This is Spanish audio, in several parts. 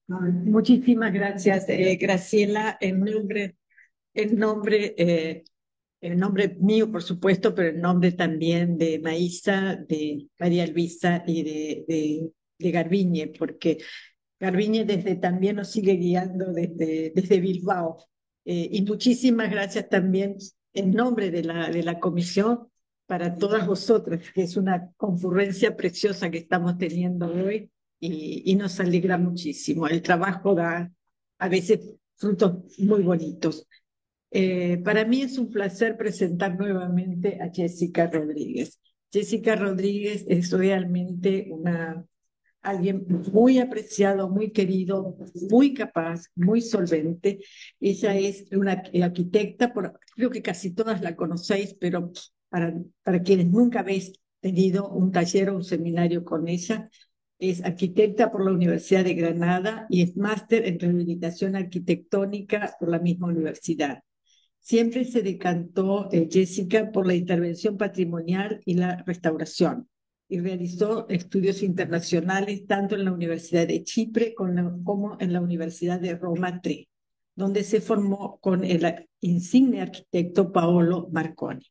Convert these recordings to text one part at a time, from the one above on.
Muchísimas gracias, Graciela, en nombre mío, por supuesto, pero en nombre también de Maísa, de María Luisa y de Garbiñe, porque Garbiñe también nos sigue guiando desde Bilbao. Y muchísimas gracias también en nombre de la comisión para todas vosotras, que es una concurrencia preciosa que estamos teniendo hoy y nos alegra muchísimo. El trabajo da a veces frutos muy bonitos. Para mí es un placer presentar nuevamente a Jessica Rodríguez. Jessica Rodríguez es realmente alguien muy apreciado, muy querido, muy capaz, muy solvente. Ella es una arquitecta, creo que casi todas la conocéis, pero para quienes nunca habéis tenido un taller o un seminario con ella, es arquitecta por la Universidad de Granada y es máster en rehabilitación arquitectónica por la misma universidad. Siempre se decantó Jessica por la intervención patrimonial y la restauración y realizó estudios internacionales tanto en la Universidad de Chipre como en la Universidad de Roma III, donde se formó con el insigne arquitecto Paolo Marconi.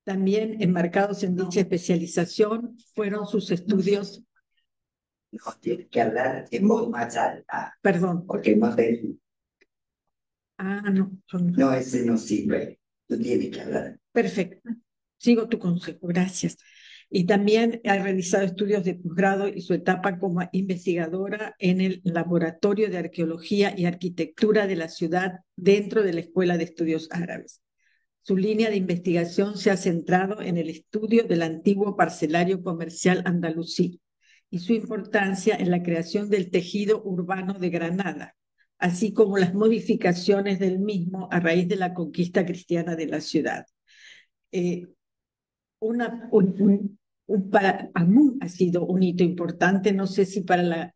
También enmarcados en dicha especialización fueron sus estudios. No, tienes que hablar en voz más alta, Perdón. porque no te... No. No, ese no sirve. Tú tienes que hablar. Perfecto. Sigo tu consejo, gracias. Y también ha realizado estudios de posgrado y su etapa como investigadora en el Laboratorio de Arqueología y Arquitectura de la ciudad dentro de la Escuela de Estudios Árabes. Su línea de investigación se ha centrado en el estudio del antiguo parcelario comercial andalusí y su importancia en la creación del tejido urbano de Granada, así como las modificaciones del mismo a raíz de la conquista cristiana de la ciudad. Eh, para Amun ha sido un hito importante, no sé si para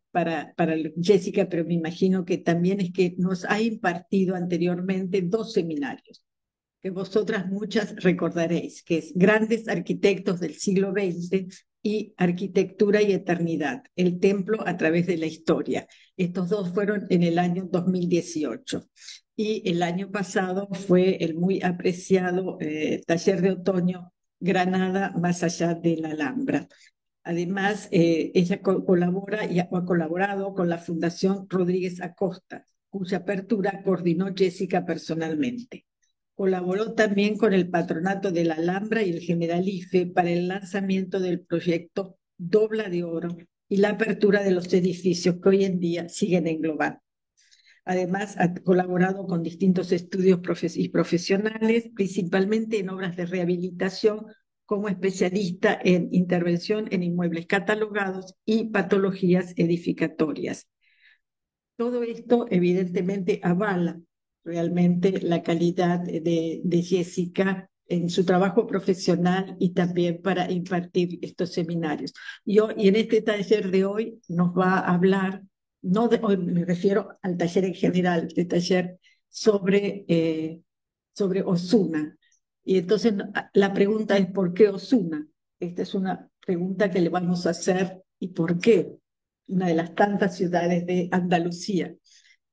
Jessica, pero me imagino que también es que nos ha impartido anteriormente dos seminarios que vosotras muchas recordaréis, que es Grandes Arquitectos del siglo XX y Arquitectura y Eternidad, el templo a través de la historia. Estos dos fueron en el año 2018. Y el año pasado fue el muy apreciado taller de otoño Granada más allá de la Alhambra. Además, ella colabora y ha colaborado con la Fundación Rodríguez Acosta, cuya apertura coordinó Jessica personalmente. Colaboró también con el Patronato de la Alhambra y el Generalife para el lanzamiento del proyecto Dobla de Oro y la apertura de los edificios que hoy en día siguen englobando. Además, ha colaborado con distintos estudios profesionales, principalmente en obras de rehabilitación, como especialista en intervención en inmuebles catalogados y patologías edificatorias. Todo esto, evidentemente, avala realmente la calidad de Jessica en su trabajo profesional y también para impartir estos seminarios. Y en este taller de hoy nos va a hablar, no de hoy me refiero al taller en general, el taller sobre Osuna. Y entonces la pregunta es, ¿por qué Osuna? Esta es una pregunta que le vamos a hacer, ¿y por qué? Una de las tantas ciudades de Andalucía,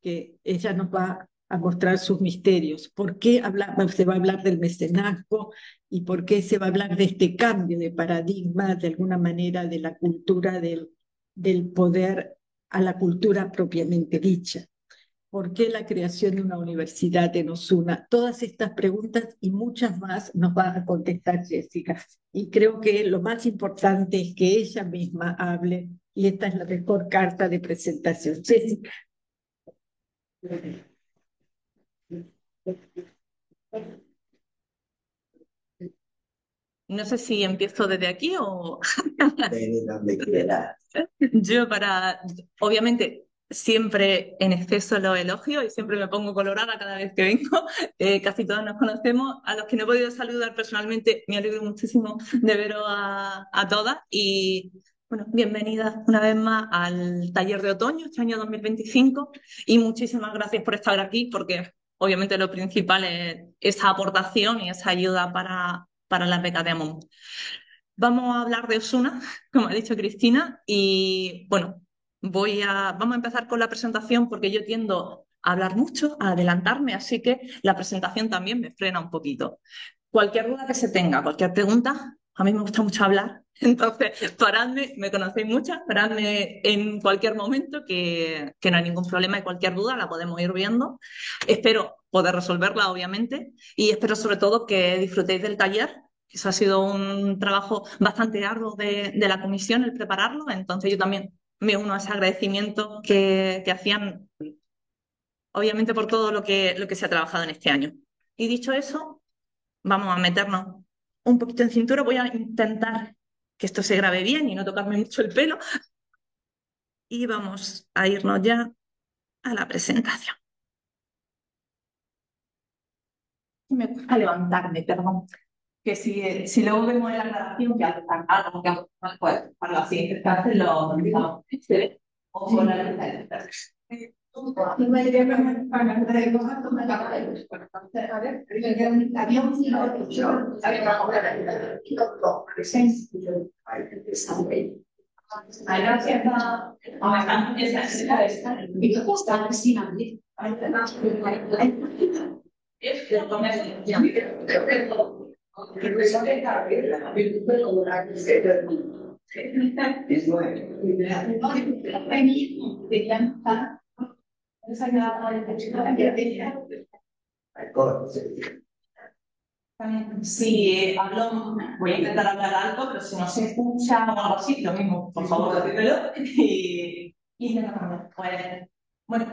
que ella nos va a mostrar sus misterios. ¿Por qué se va a hablar del mecenazgo y por qué se va a hablar de este cambio de paradigma, de alguna manera, de la cultura del poder a la cultura propiamente dicha? ¿Por qué la creación de una universidad en Osuna? Todas estas preguntas y muchas más nos va a contestar Jessica. Y creo que lo más importante es que ella misma hable, y esta es la mejor carta de presentación. Jessica. No sé si empiezo desde aquí o... Desde donde quieras. Obviamente, siempre en exceso los elogio y siempre me pongo colorada cada vez que vengo. Casi todos nos conocemos. A los que no he podido saludar personalmente, me alegro muchísimo de veros a todas. Y bueno, bienvenidas una vez más al taller de otoño, este año 2025. Y muchísimas gracias por estar aquí, porque obviamente lo principal es esa aportación y esa ayuda para las becas de AMON. Vamos a hablar de Osuna, como ha dicho Cristina, y bueno, vamos a empezar con la presentación porque yo tiendo a hablar mucho, a adelantarme, así que la presentación también me frena un poquito. Cualquier duda que se tenga, cualquier pregunta, a mí me gusta mucho hablar, entonces paradme, me conocéis muchas, paradme en cualquier momento que no hay ningún problema y cualquier duda la podemos ir viendo. Espero poder resolverla, obviamente, y espero sobre todo que disfrutéis del taller. Eso ha sido un trabajo bastante arduo de la comisión el prepararlo, entonces yo también me uno a ese agradecimiento que hacían, obviamente, por todo lo que se ha trabajado en este año. Y dicho eso, vamos a meternos un poquito en cintura. Voy a intentar que esto se grabe bien y no tocarme mucho el pelo. Y vamos a irnos ya a la presentación. Me gusta levantarme, perdón. Que si luego vemos en la grabación que hace tan algo, que pues para las siguientes clases lo olvidamos. ¿Se ve? O con la luz de Si hablo, voy a intentar hablar alto, pero si no se escucha o algo así, lo mismo, por favor, decídmelo y intentamos. Pues, bueno,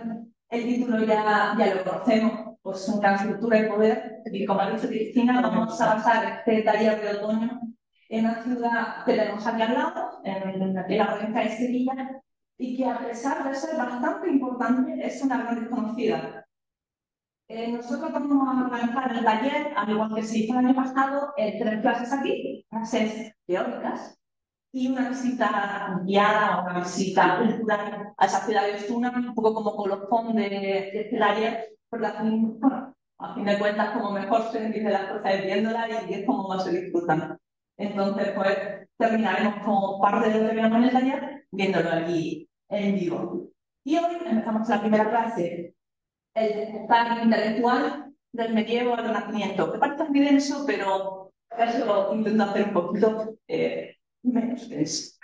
el título ya lo conocemos, pues una estructura y poder, y como ha dicho Cristina, vamos a basar este taller de otoño en una ciudad que tenemos aquí al lado, en la provincia de Sevilla, y que a pesar de ser bastante importante, es una gran desconocida. Nosotros vamos a organizar el taller, al igual que se hizo el año pasado, en 3 clases aquí, clases teóricas, y una visita guiada, una visita cultural a esa ciudad de Osuna, un poco como colofón de este taller, porque bueno, a fin de cuentas, como mejor se entiende las cosas viéndola y es como más se disfrutan. Entonces, pues terminaremos como parte de lo que veamos en el taller, viéndolo aquí en vivo. Y hoy empezamos la primera clase, el despertar intelectual del medievo al renacimiento. Me parece muy denso, pero eso intento hacer un poquito menos denso.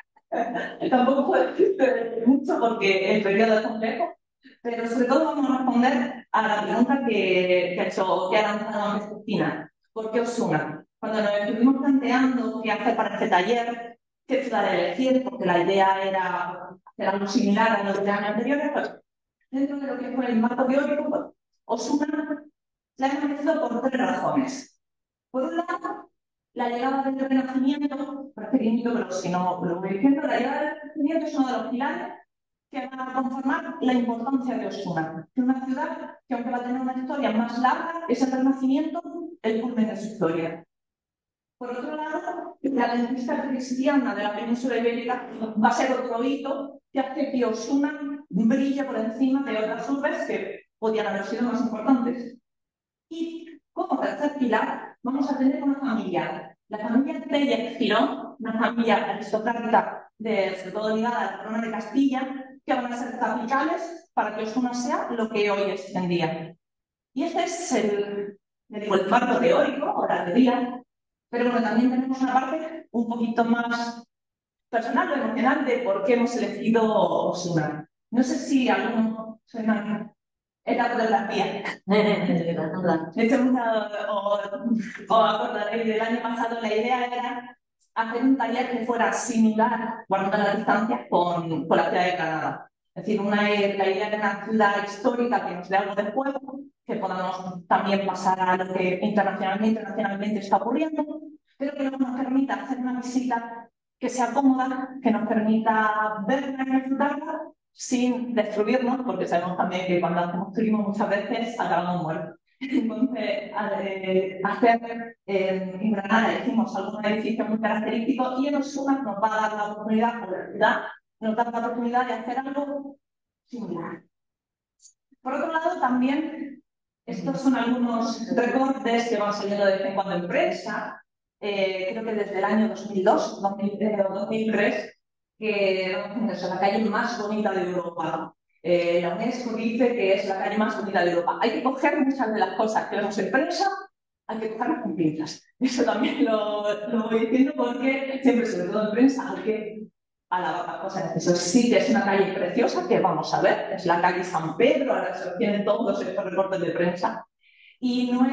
Tampoco puedo decirte mucho porque el periodo es complejo, pero sobre todo vamos a responder a la pregunta que ha lanzado Cristina. ¿Por qué Osuna? Cuando nos estuvimos planteando qué hacer para este taller, qué ciudad elegir, porque la idea era hacer algo similar a los de años anteriores, pues dentro de lo que fue el marco teórico, pues, Osuna la hemos elegido por 3 razones. Por un lado, la llegada del Renacimiento, preferimiento, pero si no lo voy diciendo, la llegada del Renacimiento es uno de los pilares que van a conformar la importancia de Osuna, que es una ciudad que, aunque va a tener una historia más larga, es el Renacimiento el culmen de su historia. Por otro lado, la conquista cristiana de la península ibérica va a ser otro hito que hace que Osuna brille por encima de otras urbes que podían haber sido más importantes. Y como tercer pilar, vamos a tener una familia. La familia Tellez Girón, una familia aristocrática, sobre todo ligada a la corona de Castilla, que van a ser capitales para que Osuna sea lo que hoy es en día. Y este es el marco teórico, o la teoría, pero bueno, también tenemos una parte un poquito más personal o emocional de por qué hemos elegido Osuna. No sé si alguno suena en la fotografía. O acordaréis del año pasado, la idea era hacer un taller que fuera similar, guardando las distancias, con la ciudad de Granada. Es decir, la idea de una ciudad histórica que nos dé algo de juego, que podamos también pasar a lo que internacionalmente está ocurriendo, pero que nos permita hacer una visita que sea cómoda, que nos permita verla y disfrutarla sin destruirnos, porque sabemos también que cuando hacemos turismo muchas veces acabamos muertos. Entonces, hacer en Granada hicimos algunos edificios muy característicos y en Osuna nos va a dar la oportunidad, por la ciudad, nos da la oportunidad de hacer algo similar. Por otro lado, también, estos son algunos recortes que van saliendo de vez en cuando en prensa, creo que desde el año 2002, 2003, que es la calle más bonita de Europa. La UNESCO dice que es la calle más bonita de Europa. Hay que coger muchas de las cosas que vemos en prensa, hay que cogerlas con pinzas. Eso también lo voy diciendo porque siempre, sobre todo en prensa, hay que alabar las cosas. Eso sí que es una calle preciosa que vamos a ver, es la calle San Pedro, ahora se lo tienen todos estos reportes de prensa. Y no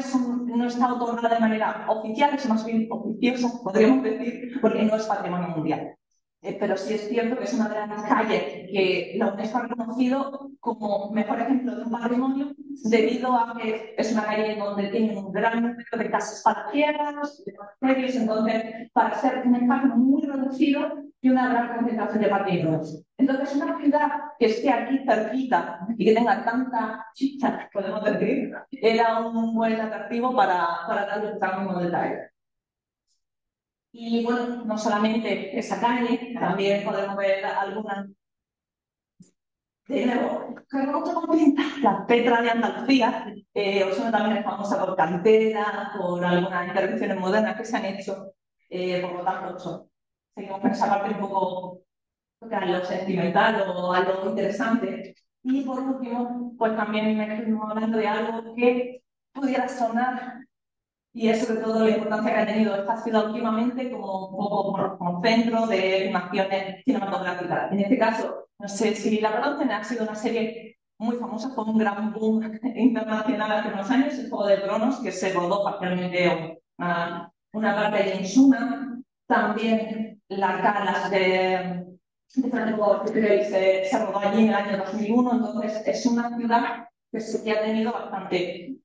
está otorgada de manera oficial, es más bien oficiosa, podríamos decir, porque no es patrimonio mundial. Pero sí es cierto que es una de las calles que la UNESCO ha reconocido como mejor ejemplo de un patrimonio debido a que es una calle donde tiene un gran número de casas parqueadas, de monasterios, entonces para ser un espacio muy reducido y una gran concentración de patrimonios. Entonces una ciudad que esté aquí cerquita y que tenga tanta chicha, podemos decir, era un buen atractivo para darle un cambio de detalle. Y bueno, no solamente esa calle, también podemos ver algunas. De nuevo, cargamos con pinta la Petra de Andalucía. Osuna también es famosa por cantera, por algunas intervenciones modernas que se han hecho. Por lo tanto, seguimos con esa parte un poco a lo sentimental o a lo interesante. Y por último, pues también me estuvimos hablando de algo que pudiera sonar y es sobre todo la importancia que ha tenido esta ciudad últimamente como un poco como centro de filmaciones cinematográficas. En este caso, no sé si la conocen, ha sido una serie muy famosa, fue un gran boom internacional hace unos años, el Juego de Tronos, que se rodó parcialmente una parte de Insuna, también las calas de Franco se rodó allí en el año 2001, entonces es una ciudad que ha tenido bastante,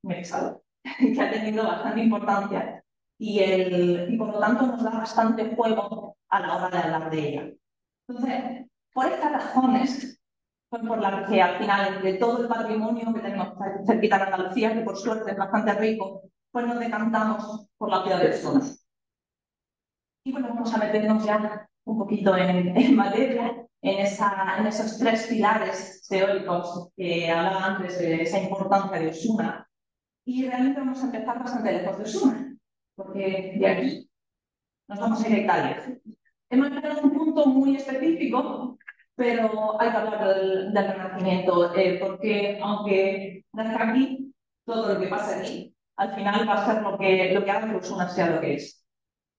que ha tenido bastante importancia y por lo tanto nos da bastante juego a la hora de hablar de ella. Entonces, por estas razones, pues por las que al final, entre todo el patrimonio que tenemos cerquita de Andalucía, que por suerte es bastante rico, pues nos decantamos por la ciudad de Osuna. Y bueno, vamos a meternos ya un poquito en materia, en esos tres pilares teóricos que hablaba antes de esa importancia de Osuna. Y realmente vamos a empezar bastante lejos de Osuna, porque de aquí nos vamos a ir a Italia. Hemos llegado a un punto muy específico, pero hay que hablar del Renacimiento, porque aunque nazca aquí, todo lo que pasa aquí, al final va a ser lo que haga que Osuna sea lo que es.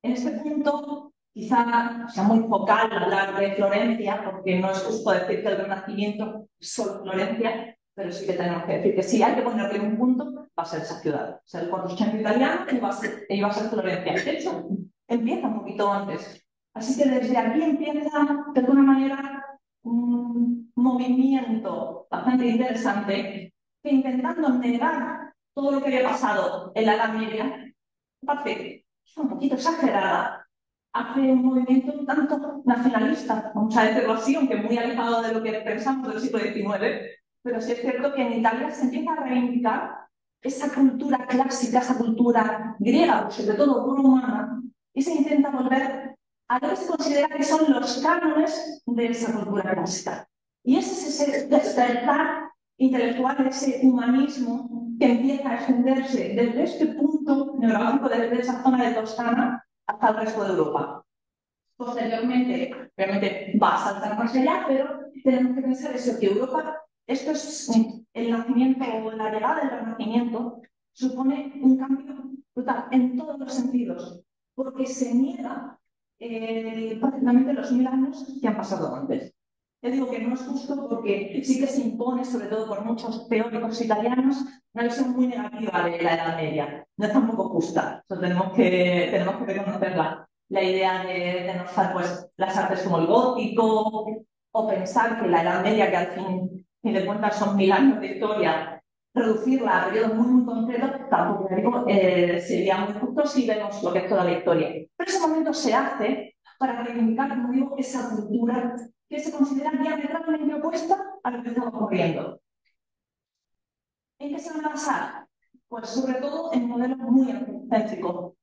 En este punto, quizá sea muy focal hablar de Florencia, porque no es justo decir que el Renacimiento es solo Florencia, pero sí que tenemos que decir que si hay que ponerle un punto, va a ser esa ciudad. O sea, el Quattrocento italiano y va a ser Florencia. De hecho, empieza un poquito antes. Así que desde aquí empieza, de alguna manera, un movimiento bastante interesante que intentando negar todo lo que había pasado en la Edad Media, parece un poquito exagerada, hace un movimiento un tanto nacionalista, vamos a decirlo así, aunque muy alejado de lo que pensamos del siglo XIX, pero sí es cierto que en Italia se empieza a reivindicar esa cultura clásica, esa cultura griega, sobre todo romana, y se intenta volver a lo que se considera que son los cánones de esa cultura clásica. Y ese es ese despertar intelectual, ese humanismo que empieza a extenderse desde este punto neurálgico, desde esa zona de Toscana hasta el resto de Europa. Posteriormente, realmente va a saltar más allá, pero tenemos que pensar eso, que Europa, esto es el nacimiento o la llegada del Renacimiento, supone un cambio brutal en todos los sentidos, porque se niega prácticamente los 1000 años que han pasado antes. Yo digo que no es justo porque sí que se impone, sobre todo por muchos teóricos italianos, una visión muy negativa de la Edad Media. No es tampoco justa, eso tenemos que reconocerla. La idea de denostar pues, las artes como el gótico, o pensar que la Edad Media, que al fin de cuentas son 1000 años de historia, reducirla a periodos muy concretos, tampoco digo, sería muy justo si vemos lo que es toda la historia. Pero ese momento se hace para reivindicar, como digo, esa cultura que se considera diametralmente opuesta a lo que estamos ocurriendo. ¿En qué se van a basar? Pues sobre todo en modelos muy antropocéntricos.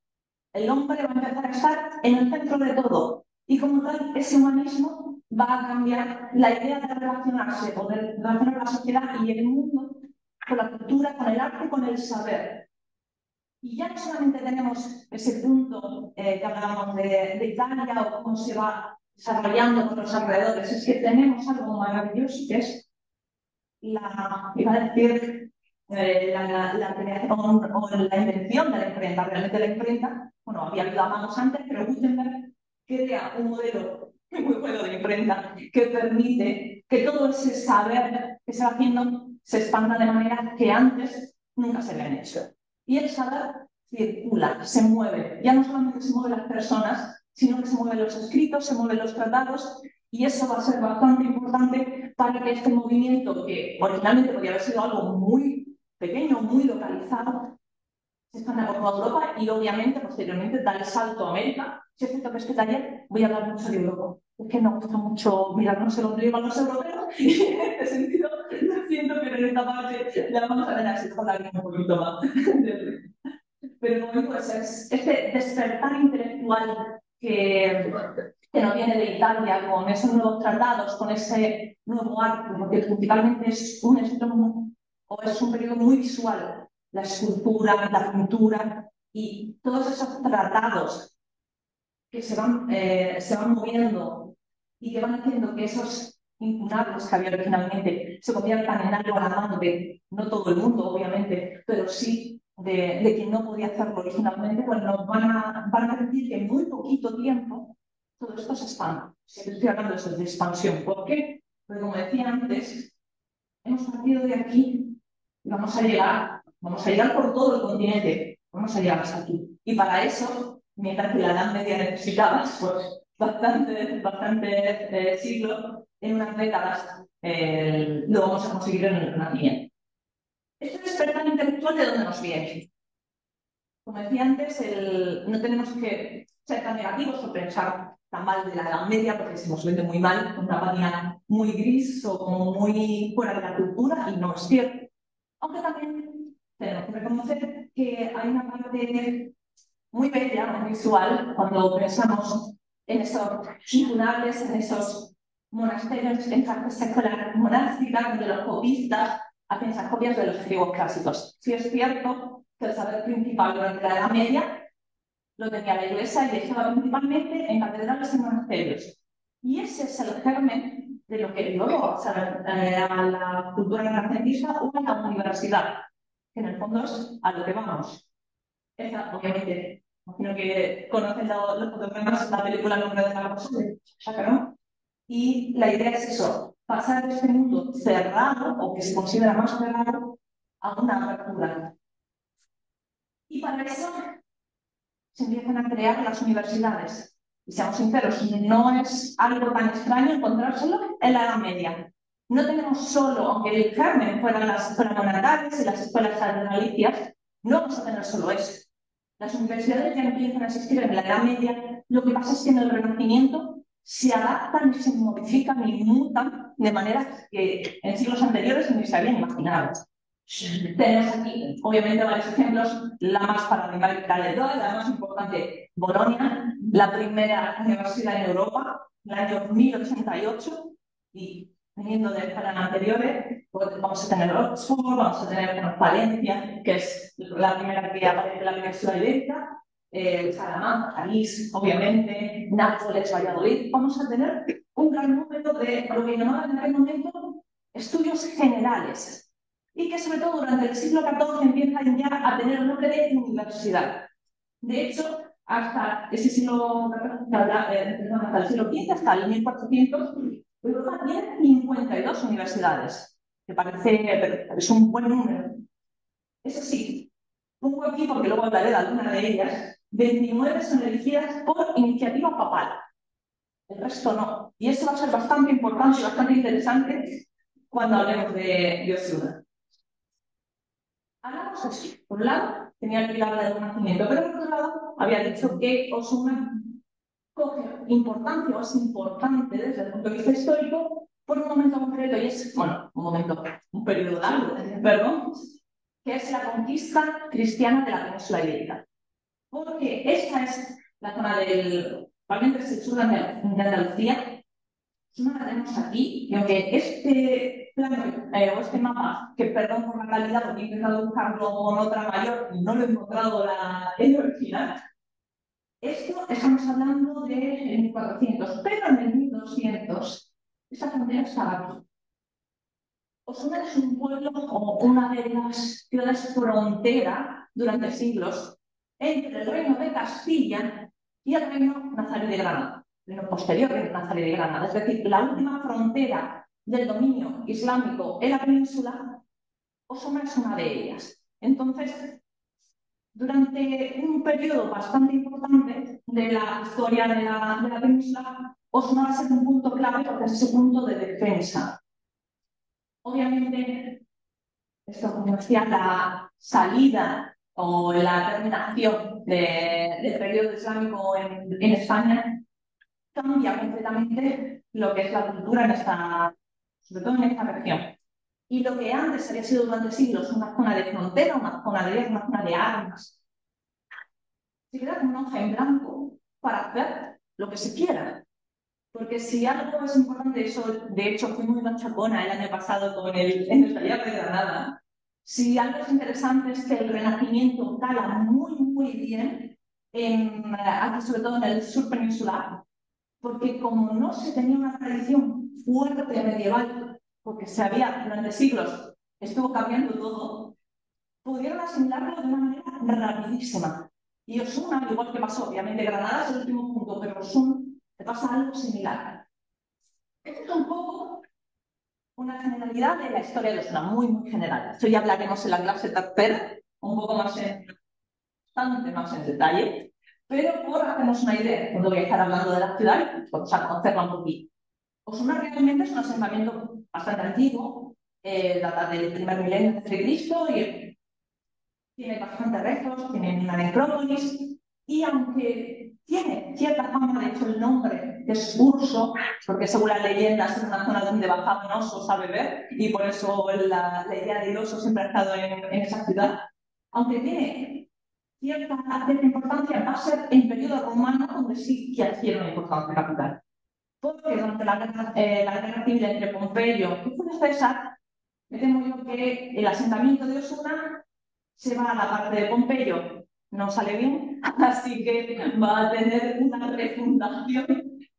El hombre va a empezar a estar en el centro de todo y como tal ese humanismo va a cambiar la idea de relacionarse o de relacionar la sociedad y el mundo con la cultura, con el arte, con el saber. Y ya no solamente tenemos ese punto que hablábamos de Italia o cómo se va desarrollando por los alrededores, es que tenemos algo maravilloso que es iba a decir, la creación o la invención de la imprenta. Realmente la imprenta, bueno, había habido a manos antes, pero Gutenberg crea un modelo muy bueno de imprenta que permite que todo ese saber que se va haciendo se expanda de manera que antes nunca se habían hecho. Y el saber circula, se mueve. Ya no solamente se mueven las personas, sino que se mueven los escritos, se mueven los tratados, y eso va a ser bastante importante para que este movimiento, que originalmente podría haber sido algo muy pequeño, muy localizado, se expanda por toda Europa y obviamente posteriormente da el salto a América. Si es cierto que este taller voy a hablar mucho de Europa. Es que nos gusta mucho mirarnos el ombligo a los europeos y en este sentido siento que en esta parte la vamos a tener que hablar un poquito más. Pero como digo, es este despertar intelectual que nos viene de Italia, con esos nuevos tratados, con ese nuevo arte, porque principalmente es un extremo o es un periodo muy visual, la escultura, la pintura y todos esos tratados que se van moviendo y que van haciendo que esos incunables que había originalmente se conviertan en algo a la mano de no todo el mundo, obviamente, pero sí de quien no podía hacerlo originalmente, pues nos van a permitir que en muy poquito tiempo todo esto se expanda. Estoy hablando de expansión. ¿Por qué? Porque como decía antes, hemos partido de aquí y vamos a llegar por todo el continente, vamos a llegar hasta aquí. Y para eso, mientras que la Edad Media necesitaba pues, bastante siglos, en unas décadas lo vamos a conseguir en el Renacimiento. Este despertar intelectual, ¿de dónde nos viene? Como decía antes, no tenemos que ser tan negativos o pensar tan mal de la Edad Media, porque se nos vende muy mal, una página muy gris o como muy fuera de la cultura, y no es cierto. Aunque también tenemos que reconocer que hay una parte muy bella, muy visual, cuando pensamos en esos tribunales, en esos monasterios, en esas escuelas monásticas, donde los copistas hacen esas copias de los griegos clásicos. Sí es cierto que el saber principal durante la Edad Media lo tenía la Iglesia y estaba principalmente en catedrales y monasterios. Y ese es el germen de lo que luego va a ser a la cultura renacentista o a la universidad, que en el fondo es a lo que vamos. Esa, obviamente, imagino que conocen los fotogramas, la película Nombre de la Rosa de Chacarón. Y la idea es eso, pasar de este mundo cerrado, o que se considera más cerrado, a una apertura. Y para eso se empiezan a crear las universidades. Y seamos sinceros, no es algo tan extraño encontrárselo en la Edad Media. No tenemos solo, aunque el germen fueran las escuelas monacales y las escuelas catedralicias, no vamos a tener solo eso. Las universidades ya empiezan a existir en la Edad Media. Lo que pasa es que en el Renacimiento se adaptan, se modifican y mutan de manera que en siglos anteriores ni se habían imaginado. Tenemos aquí, obviamente, varios ejemplos. La más paradigmática de todas, la más importante, Bolonia, la primera universidad en Europa, el año 1088, y viniendo de escuelas anteriores, pues vamos a tener Oxford, vamos a tener Valencia, que es la primera que aparece en la península ibérica, Salamanca, París, obviamente, Nápoles, Valladolid. Vamos a tener un gran número de lo que llamaban en aquel momento estudios generales, y que sobre todo durante el siglo XIV empiezan ya a tener el nombre de universidad. De hecho, hasta ese siglo XIV, hasta el siglo XV, hasta el 1400, Europa tiene 52 universidades, que parece, es un buen número. Eso sí, pongo aquí, porque luego hablaré de alguna de ellas, 29 son elegidas por iniciativa papal, el resto no. Y eso va a ser bastante importante y bastante interesante cuando hablemos de Yoshua. Hablamos así. Por un lado, tenía el pilar del Renacimiento, pero por otro lado, había dicho que Osuna coge importancia o es importante desde el punto de vista histórico por un momento concreto, y es, bueno, un periodo largo, perdón, que es la conquista cristiana de la península ibérica. Porque esta es la zona del, probablemente es el sur de Andalucía, no la tenemos aquí, y aunque este plano o este mapa, que perdón por la calidad, porque he intentado buscarlo con otra mayor y no lo he encontrado en el original, Esto estamos hablando de 1400, pero en el 1200 esa frontera estaba aquí. Osuna es un pueblo o una de las ciudades frontera durante siglos entre el reino de Castilla y el reino nazarí de Granada, el reino posterior del nazarí de Granada. Es decir, la última frontera del dominio islámico en la península, Osuna es una de ellas. Entonces, durante un periodo bastante importante de la historia de la península, Osuna va a ser un punto clave porque es ese punto de defensa. Obviamente, esto como decía, la salida o la terminación del periodo islámico en España cambia completamente lo que es la cultura en esta, sobre todo en esta región. Y lo que antes había sido durante siglos una zona de frontera, una zona de guerra, una zona de armas, se queda como una hoja en blanco para hacer lo que se quiera. Porque si algo es importante, eso de hecho fui muy machacona el año pasado en el taller de Granada, si algo es interesante es que el Renacimiento cala muy bien, aquí sobre todo en el sur peninsular, porque como no se tenía una tradición fuerte medieval, porque se había durante siglos, estuvo cambiando todo, pudieron asimilarlo de una manera rapidísima. Y Osuna, al igual que pasó, obviamente Granada es el último punto, pero Osuna te pasa algo similar. Esto es un poco una generalidad de la historia de Osuna, muy general. Esto ya hablaremos en la clase tercera, un poco más bastante más en detalle, pero por hacernos una idea, cuando voy a estar hablando de la ciudad, pues a conocerla un poquito. Osuna realmente es un asentamiento bastante antiguo, data del primer milenio de Cristo y tiene bastantes restos, tiene una necrópolis y aunque tiene cierta fama, de hecho el nombre es Urso, porque según las leyendas es una zona donde bajaban osos a beber y por eso la idea del oso siempre ha estado en esa ciudad, aunque tiene cierta importancia, va a ser en periodo romano donde sí que adquiere una importancia capital. Porque durante la guerra civil entre Pompeyo y Julio César, me temo yo que el asentamiento de Osuna se va a la parte de Pompeyo, no sale bien, así que va a tener una refundación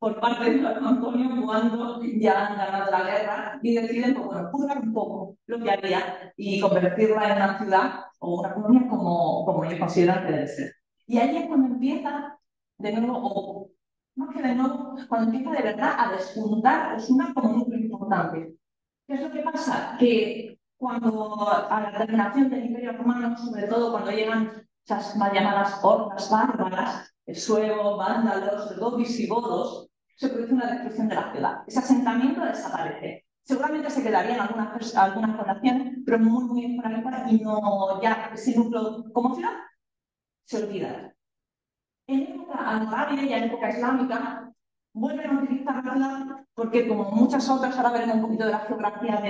por parte de Marco Antonio cuando ya han ganado la guerra y deciden, pues bueno, purgar un poco lo que había y convertirla en una ciudad o una colonia como ellos consideran que debe ser. Y ahí es cuando empieza de nuevo, o más que de nuevo, cuando empieza de verdad a despuntar Osuna como un núcleo importante. ¿Qué es lo que pasa? Que cuando a la terminación del Imperio Romano, sobre todo cuando llegan esas mal llamadas hordas bárbaras, suevos, vándalos, luego visigodos, se produce una destrucción de la ciudad. Ese asentamiento desaparece. Seguramente se quedarían algunas poblaciones, pero muy esporádicas y no ya ese núcleo como ciudad se olvida. En época almorávides y en época islámica vuelven a utilizar la ciudad porque, como muchas otras, ahora veremos un poquito de la geografía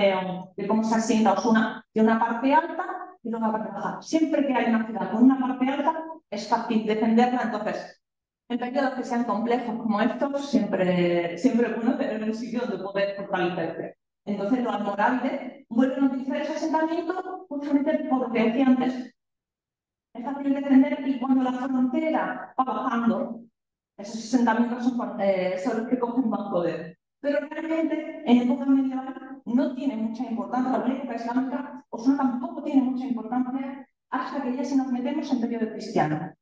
de cómo se asienta Osuna, de una parte alta y luego una parte baja. Siempre que hay una ciudad con una parte alta es fácil defenderla, entonces en periodos que sean complejos como estos, siempre es bueno tener un sitio donde poder fortalecerse. Entonces los almorávides vuelven a utilizar ese asentamiento justamente porque decía antes, es fácil defender y cuando la frontera va bajando, esos asentamientos son los que cogen más poder. Pero realmente en época medieval no tiene mucha importancia, la época islámica, Osuna tampoco tiene mucha importancia hasta que ya se nos metemos en periodo cristiano.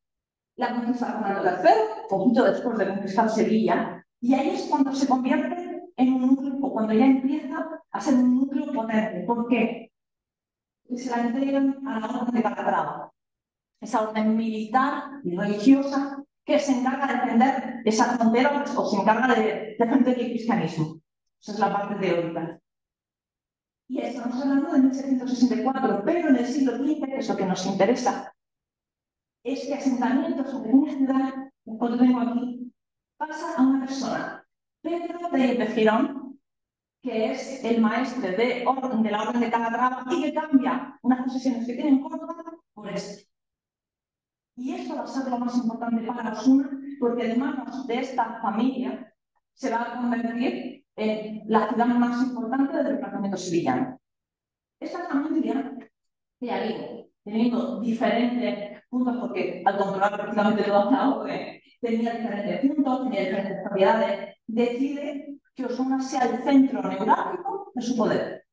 La conquista Fernando III, poquito después de conquistar Sevilla, y ahí es cuando se convierte en un núcleo, o cuando ya empieza a ser un núcleo potente. ¿Por qué? Porque se la entregan a la orden de Calatrava, esa orden militar y religiosa que se encarga de defender esa frontera o se encarga de defender el cristianismo. Esa es la parte teórica. Y estamos hablando de 1664, pero en el siglo XV, que es lo que nos interesa, es que asentamientos en una ciudad, como lo tengo aquí, pasa a una persona, Pedro de Girón, que es el maestre de la orden de Calatrava y que cambia unas posesiones que tienen Córdoba por este. Y esto va a ser lo más importante para Osuna, porque de manos de esta familia se va a convertir en la ciudad más importante del departamento sevillano. Esta familia, que ahí, teniendo diferentes puntos, porque al controlar prácticamente toda la orden, tenía diferentes puntos, tenía diferentes propiedades, decide que Osuna sea el centro neurálgico de su poder.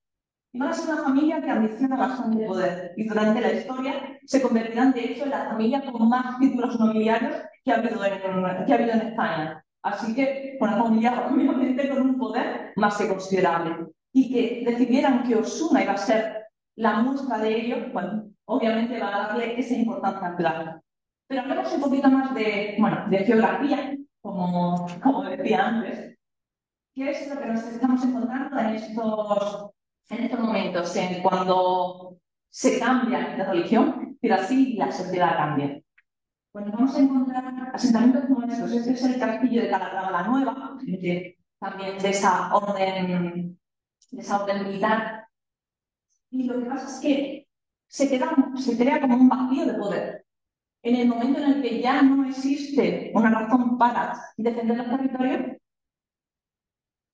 Y van a ser una familia que ambiciona bastante poder. Y durante la historia se convertirán, de hecho, en la familia con más títulos nobiliarios que ha habido en España. Así que una familia, obviamente, con un poder más que considerable. Y que decidieran que Osuna iba a ser la muestra de ello, bueno, obviamente va a darle esa importancia clara. Pero hablemos un poquito más de geografía, como decía antes. ¿Qué es lo que nos estamos encontrando en estos momentos, cuando se cambia la religión, pero así la sociedad cambia? Bueno, vamos a encontrar asentamientos como estos. Este es el castillo de Calatrava la Nueva, también de esa orden militar. Y lo que pasa es que se crea como un vacío de poder. En el momento en el que ya no existe una razón para defender los territorios,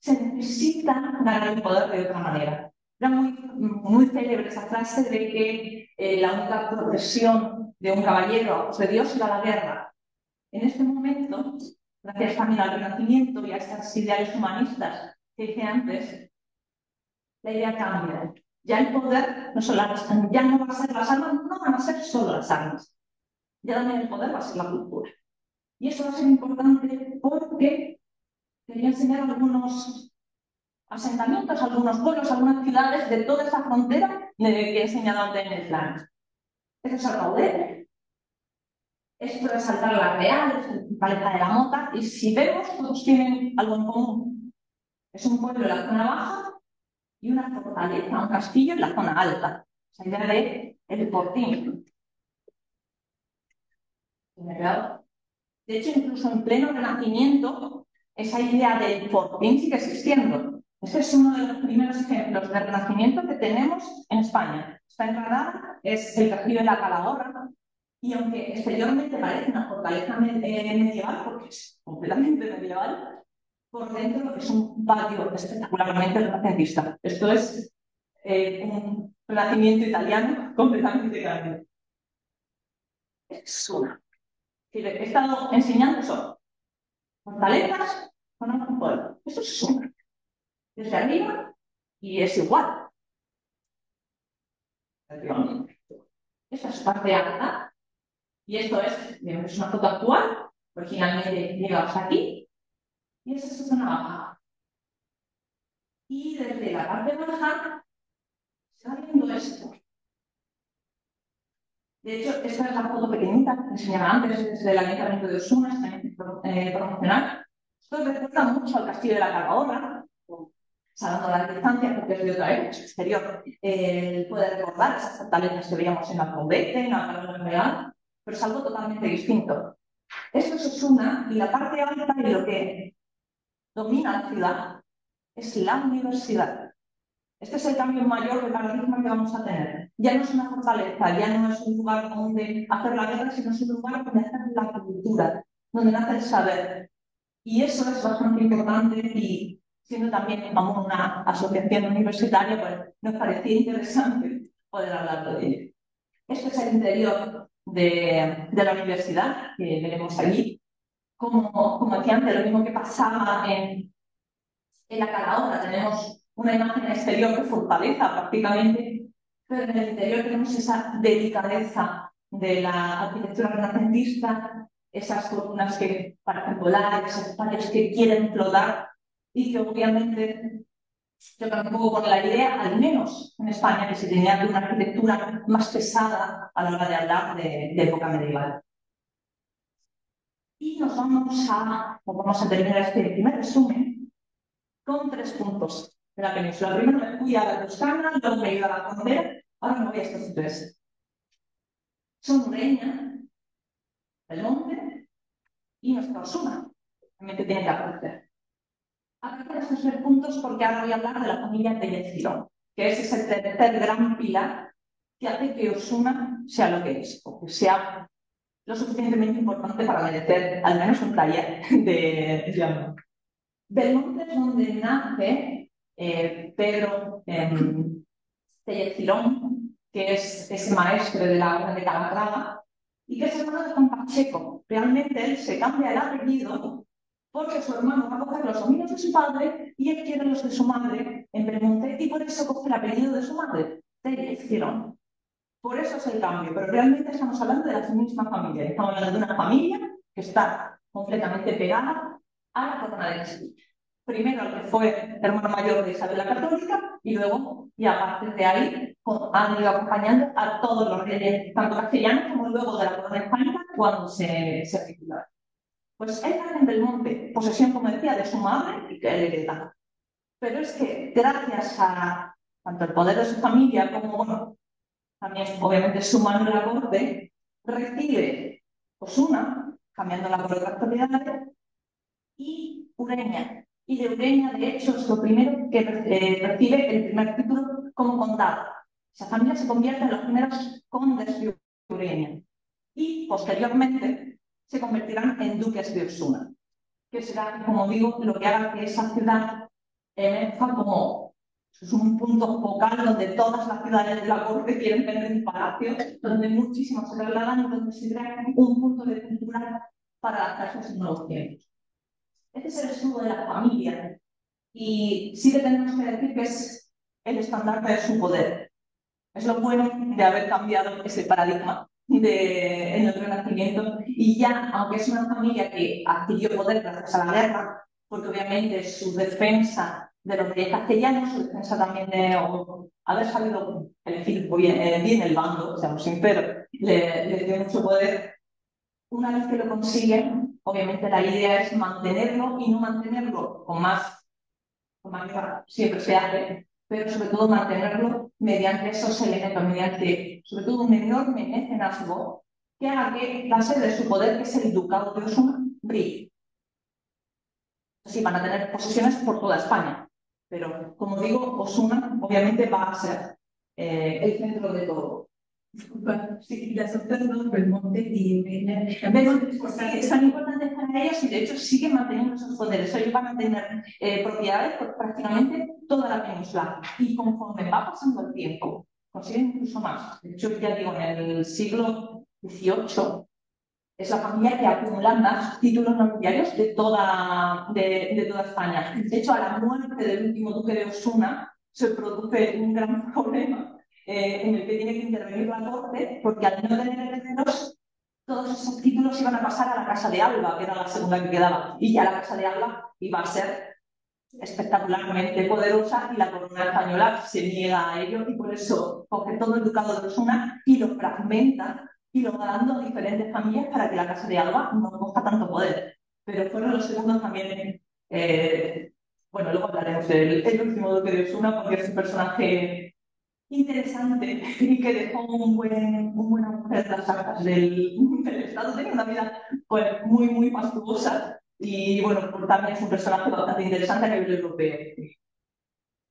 se necesita ganar el poder de otra manera. Era muy célebre esa frase de que la única profesión de un caballero de Dios era la guerra. En este momento, gracias también al Renacimiento y a estas ideales humanistas que dije antes, la idea cambia. Ya el poder no, ya no va a ser las armas, no van a ser solo las armas. Ya también el poder va a ser la cultura. Y eso va a ser importante porque quería enseñar algunos asentamientos, algunos pueblos, algunas ciudades de toda esa frontera que he enseñado antes en el plan. Esto es Alcaudete, esto es Alcalá la Real, es el Paleta de la Mota, y si vemos, todos tienen algo en común. Es un pueblo en la zona baja y una fortaleza, un castillo en la zona alta. Esa idea de el fortín. De hecho, incluso en pleno Renacimiento, esa idea del fortín sigue existiendo. Este es uno de los primeros ejemplos de renacimiento que tenemos en España. Está en Granada, es el castillo de la Calahorra, y aunque exteriormente parece una fortaleza medieval, porque es completamente medieval, por dentro es un patio espectacularmente renacentista. Esto es un renacimiento italiano completamente grande. Es una. He estado enseñando eso. Fortalezas con un pueblo. Eso es una. Desde arriba y es igual. Esa es parte alta. Y esto es una foto actual. Originalmente llega hasta aquí. Y esa es una baja. Y desde la parte baja se va viendo esto. De hecho, esta es la foto pequeñita que enseñaba antes, desde el Ayuntamiento de Osuna, también promocional. Esto recuerda mucho al Castillo de la Calahorra, salvando la distancia porque es de otra época, es exterior. Puede recordar esas fortalezas que veíamos en Alcaudete, en Alcalá Real, pero es algo totalmente distinto. Esto es Osuna y la parte alta y lo que domina la ciudad es la universidad. Este es el cambio mayor de paradigma que vamos a tener. Ya no es una fortaleza, ya no es un lugar donde hacer la guerra, sino es un lugar donde hacer la cultura, donde nace el saber. Y eso es bastante importante y siendo también como una asociación universitaria, pues nos parecía interesante poder hablar de ello. Este es el interior de la universidad, que veremos allí. Como decía antes, lo mismo que pasaba en la Calahorra, tenemos una imagen exterior de fortaleza prácticamente, pero en el interior tenemos esa delicadeza de la arquitectura renacentista, esas columnas que parecen volar, esos patios que quieren flotar y que obviamente yo tampoco con la idea, al menos en España, que se tenía una arquitectura más pesada a la hora de hablar de época medieval. Y vamos a terminar este primer resumen con 3 puntos de la península. Primero me fui a la Toscana, luego me he ido a la frontera, ahora me voy a estos 3. Son Ureña, el monte y nuestra Osuna. Realmente tiene que aparecer. Aparecen estos 3 puntos porque ahora voy a hablar de la familia Tellez-Girón, que es ese tercer gran pilar que hace que Osuna sea lo que es, o que sea lo suficientemente importante para merecer al menos un taller de amor. Belmonte es donde nace Pedro Tellez-Girón, que es ese maestre de la Orden de Calatrava, y que es hermano de Juan Pacheco, realmente él se cambia el apellido porque su hermano va a coger los dominios de su padre y él quiere los de su madre en Belmonte y por eso coge el apellido de su madre. Te hicieron. Por eso es el cambio, pero realmente estamos hablando de la misma familia. Estamos hablando de una familia que está completamente pegada a la corona de Castilla. Primero el que fue hermano mayor de Isabel la Católica y luego, y a partir de ahí, han ido acompañando a todos los reyes, tanto castellanos como luego de la corona hispánica, cuando se titularon. Pues él nace en Belmonte, posesión, como decía, de su madre y que él hereda. Pero es que gracias a tanto el poder de su familia como, bueno, también obviamente su mano en la corte, recibe Osuna, cambiándola por otras propiedades, y Ureña. Y de Ureña, de hecho, es lo primero que recibe el primer título como condado. Esa familia se convierte en los primeros condes de Ureña. Y posteriormente se convertirán en duques de Osuna, que será, como digo, lo que haga que esa ciudad emerja como es un punto focal donde todas las ciudades de la corte quieren tener un palacio, donde muchísimos se trasladan y donde se crea un punto de cultura para adaptarse a sus nuevos tiempos. Este es el escudo de la familia y sí que tenemos que decir que es el estandarte de su poder. Es lo bueno de haber cambiado ese paradigma en el Renacimiento y ya, aunque es una familia que adquirió poder gracias a la guerra, porque obviamente su defensa de los reyes castellanos, su defensa también de haber sabido elegir bien el bando, seamos sinceros, le dio mucho poder. Una vez que lo consiguen, obviamente la idea es mantenerlo y no mantenerlo con más guerra, siempre se hace, pero sobre todo mantenerlo mediante esos elementos, mediante sobre todo un enorme mecenazgo que haga que la sede de su poder, que es el ducado de Osuna, brille. Sí, van a tener posesiones por toda España, pero como digo, Osuna obviamente va a ser el centro de todo. Disculpa, sí, las otras dos, Belmonte y Ureña, Sí, son importantes para ellos y de hecho siguen manteniendo esos poderes. Ellos van a tener propiedades por prácticamente toda la península y conforme va pasando el tiempo, consiguen incluso más. De hecho, ya digo, en el siglo XVIII es la familia que acumula más títulos nobiliarios de toda España. De hecho, a la muerte del último duque de Osuna se produce un gran problema en el que tiene que intervenir la corte, porque al no tener herederos, todos esos títulos iban a pasar a la Casa de Alba, que era la segunda que quedaba, y ya la Casa de Alba iba a ser espectacularmente poderosa y la corona española se niega a ello y por eso coge todo el ducado de Osuna y lo fragmenta y lo va dando a diferentes familias para que la Casa de Alba no coja tanto poder. Pero fueron los segundos también, bueno, luego hablaremos del último duque de Osuna porque es un personaje interesante y que dejó un buen agujero en las arcas del Estado. Tenía una vida pues, muy fastuosa y bueno, también es un personaje bastante interesante a nivel europeo.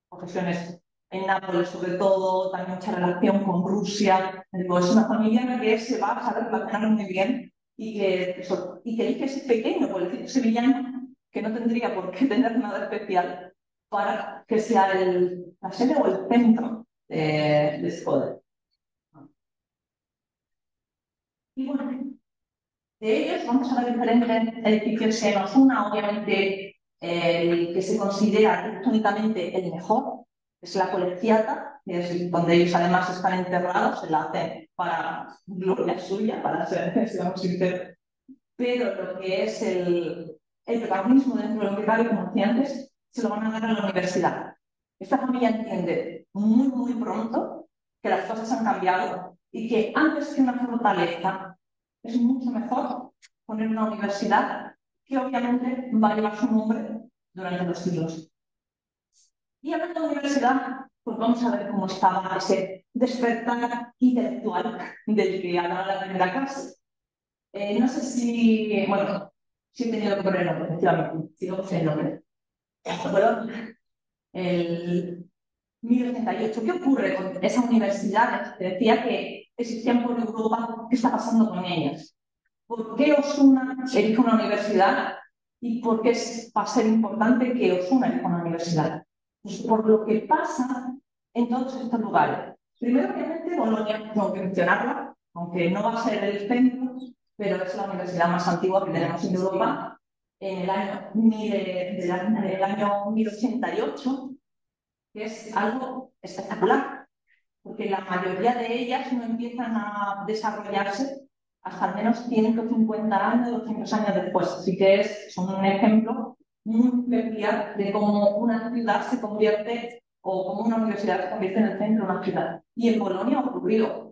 Profesiones en Nápoles sobre todo, también mucha relación con Rusia. Es una familia que se va a saber relacionar muy bien y que elige ese pequeño pueblecito sevillano que no tendría por qué tener nada especial para que sea la sede o el centro de ese poder. Y bueno, de ellos vamos a ver diferentes edificios en Osuna, obviamente el que se considera arquitectónicamente el mejor es la Colegiata, que es donde ellos además están enterrados, se la hacen para gloria suya, para ser, seamos sinceros. Pero lo que es el protagonismo dentro de lo que cabe, como decía antes, se lo van a dar a la universidad. Esta familia entiende muy pronto que las cosas han cambiado y que antes que una fortaleza es mucho mejor poner una universidad que obviamente va a llevar su nombre durante los siglos. Y hablando de universidad, pues vamos a ver cómo estaba ese despertar intelectual del que hablaba la primera clase. No sé si, bueno, sí he tenido que poner el nombre, efectivamente, si no puse el nombre. Bueno, el 1088. ¿Qué ocurre con esa universidad? Te decía que existían por Europa. ¿Qué está pasando con ellas? ¿Por qué Osuna elige una universidad y por qué va a ser importante que Osuna elija una universidad? Pues por lo que pasa en todos estos lugares. Primero, obviamente, Bolonia, tengo que mencionarla, aunque no va a ser el centro, pero es la universidad más antigua que tenemos en Europa. En el año, del año 1088, que es algo espectacular, porque la mayoría de ellas no empiezan a desarrollarse hasta al menos 150 años, 200 años después. Así que es un ejemplo muy peculiar de cómo una ciudad se convierte, o cómo una universidad se convierte en el centro de una ciudad. Y en Bolonia ocurrió.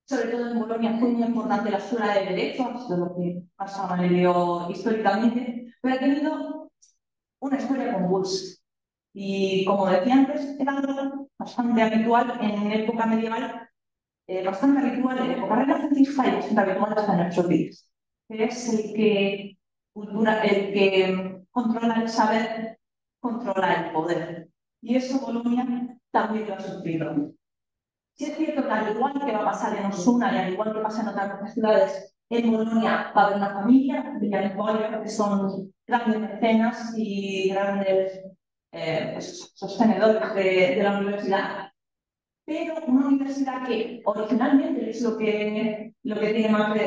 Sobre todo en Bolonia fue muy importante la escuela de Derecho, de lo que pasa históricamente, pero ha tenido una historia convulsa. Y como decía antes, era algo bastante habitual en época medieval, bastante habitual en época renacentista y bastante habitual hasta en nuestros días. Es el que controla el saber, controla el poder. Y eso Bolonia también lo ha sufrido. Sí es cierto que al igual que va a pasar en Osuna y al igual que pasa en otras ciudades, en Bolonia va a haber una familia, Villarreal, que son grandes mecenas y grandes sostenedores de la universidad, pero una universidad que originalmente es lo que tiene más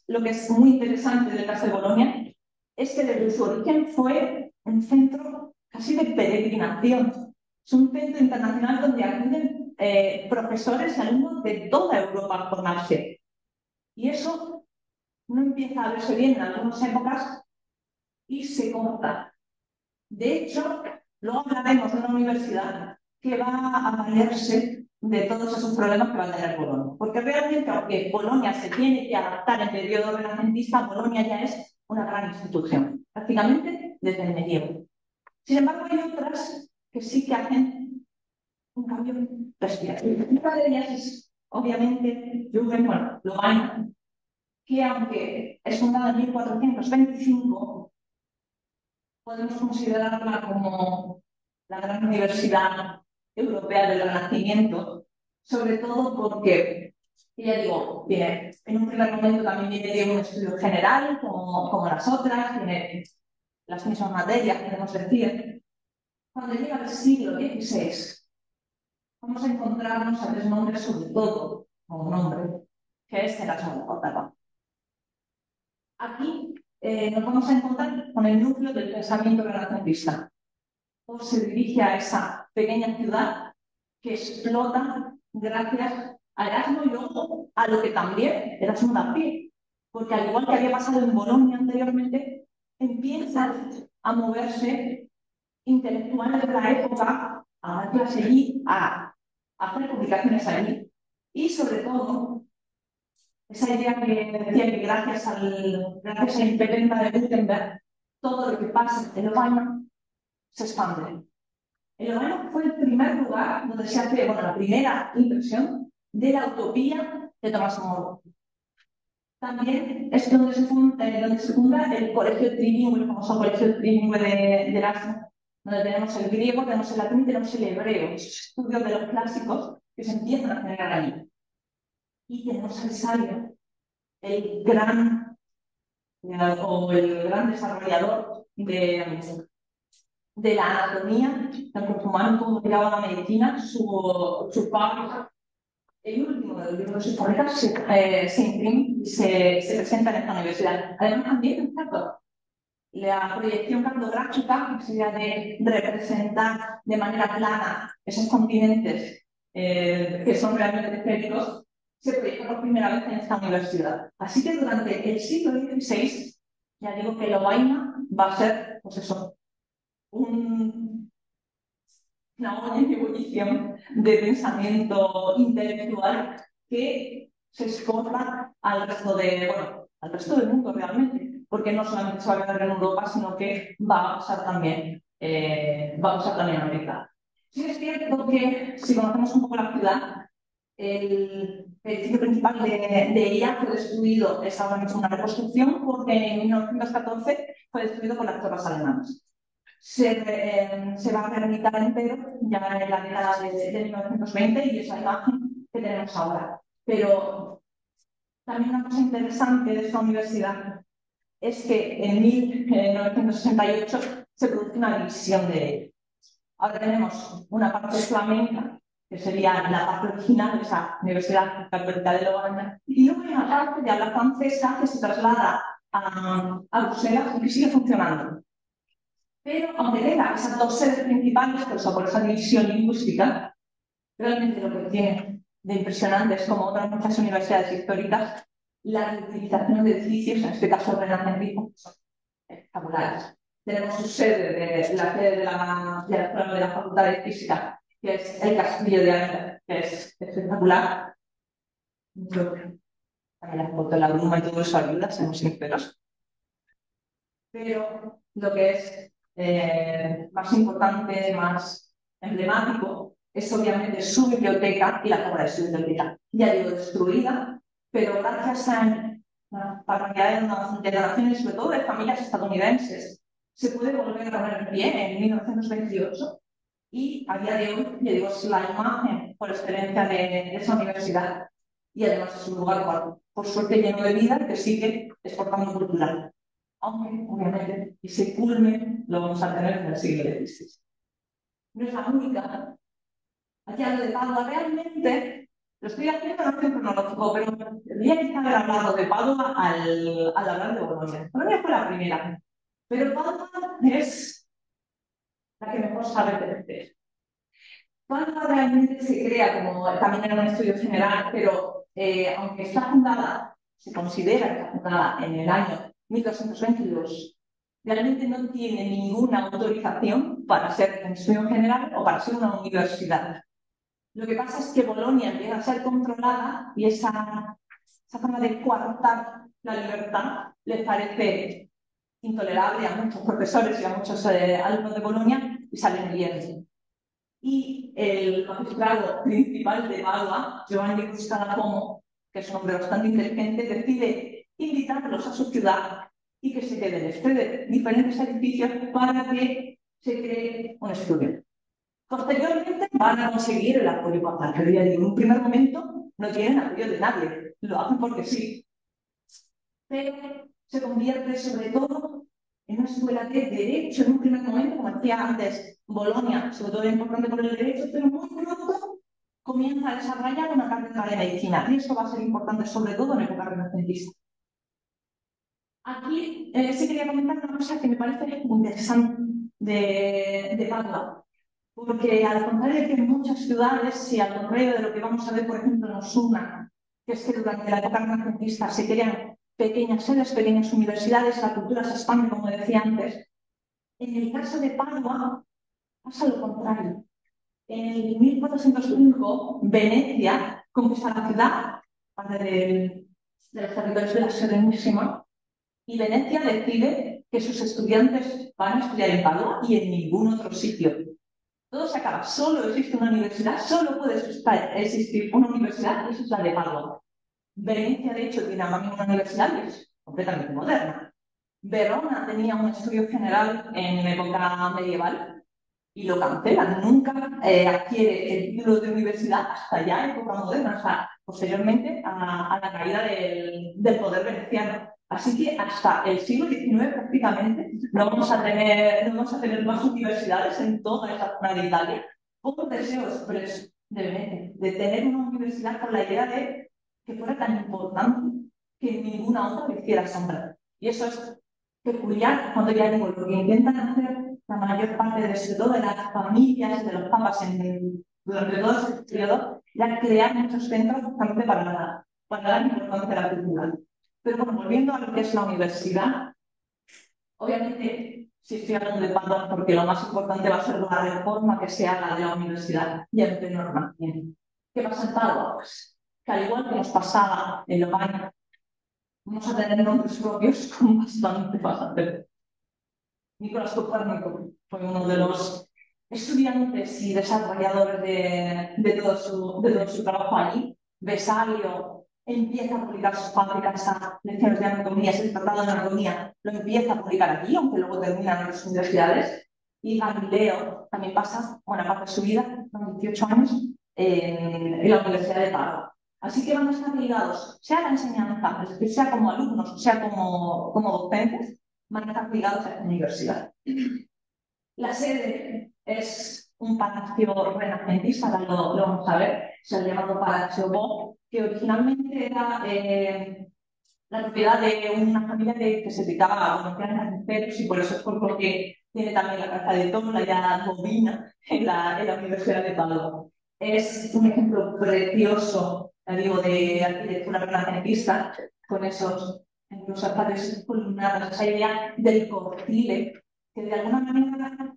lo que es muy interesante del caso de Bolonia, es que desde su origen fue un centro casi de peregrinación. Es un centro internacional donde acuden profesores y alumnos de toda Europa a formarse. Y eso no empieza a verse bien en algunas épocas y se corta. De hecho, luego hablaremos de una universidad que va a valerse de todos esos problemas que va a tener Bolonia. Porque realmente, aunque Bolonia se tiene que adaptar en periodo renacentista, Bolonia ya es una gran institución, prácticamente desde el medievo. Sin embargo, hay otras que sí que hacen un cambio respiratorio. Una de ellas es, obviamente, Lovaina, que aunque es fundada en 1425, podemos considerarla como la gran universidad europea del Renacimiento, sobre todo porque, ya digo, en un primer momento también viene de un estudio general, como las otras, tiene las mismas materias, podemos decir. Cuando llega el siglo XVI, vamos a encontrarnos a tres nombres, sobre todo, o un nombre, que es Erasmo de Córdoba. Aquí nos vamos a encontrar con el núcleo del pensamiento renacentista. O se dirige a esa pequeña ciudad que explota gracias a Erasmo y luego a lo que también Erasmo da pie, porque al igual que había pasado en Bolonia anteriormente, empiezan a moverse intelectuales de la época a dar clase allí, a hacer publicaciones allí. Y sobre todo, esa idea que decía que gracias a la imprenta de Gutenberg, todo lo que pasa en Lovaina se expande. El Lovaina fue el primer lugar donde se hace, la primera impresión de la utopía de Tomás Moro. También es donde se funda el colegio trilingüe, el famoso colegio trilingüe de Erasmo, donde tenemos el griego, tenemos el latín y tenemos el hebreo, esos estudios de los clásicos que se empiezan a generar allí. Y tenemos el Salio, el gran desarrollador de la anatomía, tanto humano como de la medicina, su fábrica. El último de los libros de su fábrica se imprime y se presenta en esta universidad. Además, también, la proyección cartográfica, que sería de representar de manera plana esos continentes que son realmente esféricos, se proyecta por primera vez en esta universidad. Así que durante el siglo XVI, ya digo que Lovaina va a ser, una olla en ebullición de pensamiento intelectual que se exporta al resto del mundo realmente, porque no solamente se va a quedar en Europa, sino que va a pasar también en América. Sí es cierto que, si conocemos un poco la ciudad, el edificio principal de ella fue destruido, es ahora mismo una reconstrucción, porque en 1914 fue destruido por las tropas alemanas. Se va a rehabilitar entero ya en la década de 1920 y esa imagen que tenemos ahora. Pero también una cosa interesante de esta universidad es que en 1968 se produce una división de ella. Ahora tenemos una parte flamenca, que sería la parte original de esa Universidad Católica de Lovaina, y luego hay una parte de habla francesa que se traslada a Bruselas y que sigue funcionando. Pero aunque tenga esas dos sedes principales, por esa división lingüística, realmente lo que tiene de impresionante es como otras muchas universidades históricas, la reutilización de edificios, en este caso renacentistas, son espectaculares. Tenemos su sede, la sede de la Facultad de Física, que es el Castillo de Ávila, que es espectacular. Creo que también la foto de la bruma y todo eso ayuda, seamos sinceros. Pero lo que es más importante, más emblemático, es obviamente su biblioteca y la obra de su biblioteca. Ya digo, destruida, pero gracias a una barbaridad de donaciones, sobre todo de familias estadounidenses, se puede volver a poner en pie en 1928 y a día de hoy, ya digo, es la imagen por excelencia de esa universidad y además es un lugar, por suerte, lleno de vida que sigue exportando cultura. Aunque, obviamente, ese culmen lo vamos a tener en el siglo XVI. No es la única. Aquí hablo de Padua. Realmente, lo estoy haciendo en orden cronológico, pero tendría que haber hablado de Padua al hablar de Bolonia. Bolonia fue la primera, pero Padua es la que mejor sabe crecer. Padua realmente se crea como también era un estudio general, pero aunque está fundada, se considera que está fundada en el año 1222, realmente no tiene ninguna autorización para ser un estudio general o para ser una universidad. Lo que pasa es que Bolonia empieza a ser controlada y esa forma de coartar la libertad les parece intolerable a muchos profesores y a muchos alumnos de Bolonia y salen huyendo. Y el magistrado principal de Padua, Giovanni Cristalapomo, que es un hombre bastante inteligente, decide invitarlos a su ciudad y que se queden en diferentes edificios para que se cree un estudio. Posteriormente van a conseguir el apoyo papal, pero ya digo, en un primer momento no tienen apoyo de nadie, lo hacen porque sí. Pero se convierte sobre todo en una escuela de derecho en un primer momento, como decía antes, Bolonia, sobre todo era importante por el derecho, pero muy pronto comienza a desarrollar una cátedra de medicina, y eso va a ser importante sobre todo en época renacentista. Aquí sí quería comentar una cosa que me parece interesante de Padua, porque al contrario que en muchas ciudades, y al contrario de lo que vamos a ver, por ejemplo, en Osuna, que es que durante la época renacentista se crean pequeñas sedes, pequeñas universidades, la cultura se expande, como decía antes. En el caso de Padua pasa lo contrario. En 1405, Venecia conquista la ciudad, parte de los territorios de la Serenísima, y Venecia decide que sus estudiantes van a estudiar en Padua y en ningún otro sitio. Todo se acaba, solo existe una universidad, solo puede existir una universidad, y esa es la de Padua. Venecia, de hecho, tiene ahora mismo una universidad y es completamente moderna. Verona tenía un estudio general en época medieval y lo cancelan. Nunca adquiere el título de universidad hasta ya en época moderna, o sea, posteriormente a la caída del poder veneciano. Así que hasta el siglo XIX prácticamente no vamos a tener más universidades en toda esa zona de Italia. Por deseo expreso de Venecia, de tener una universidad con la idea de que fuera tan importante que ninguna otra le hiciera sombra. Y eso es peculiar cuando ya digo lo que intentan hacer la mayor parte de todo de las familias, de los papas durante todo ese periodo, ya crear muchos centros justamente para dar importancia a la cultura. Pero bueno, volviendo a lo que es la universidad, obviamente, si estoy hablando de Padua, porque lo más importante va a ser la reforma que se haga de la universidad y el pleno Renacimiento. ¿Qué pasa en Padua? Pues que al igual que nos pasaba en Lovaina, vamos a tener nombres propios con bastante. Nicolás Copérnico fue uno de los estudiantes y desarrolladores de todo su trabajo allí. Vesalio empieza a publicar sus fábricas a lecciones de anatomía, el tratado de anatomía lo empieza a publicar allí, aunque luego termina en las universidades. Y Galileo también pasa buena parte de su vida, con 18 años, en la Universidad de Padua. Así que van a estar ligados, sea la enseñanza, es decir, sea como alumnos, sea como docentes, van a estar ligados a esta universidad. La sede es un palacio renacentista, lo vamos a ver, es el llamado Palacio Bo, que originalmente era la propiedad de una familia que se dedicaba a mamíferos y por eso es por lo que tiene también la caza de toro, la idea bovina en la Universidad de Padua. Es un ejemplo precioso, ya digo, de arquitectura renacentista, con esos espacios columnados, esa idea del cortile, que de alguna manera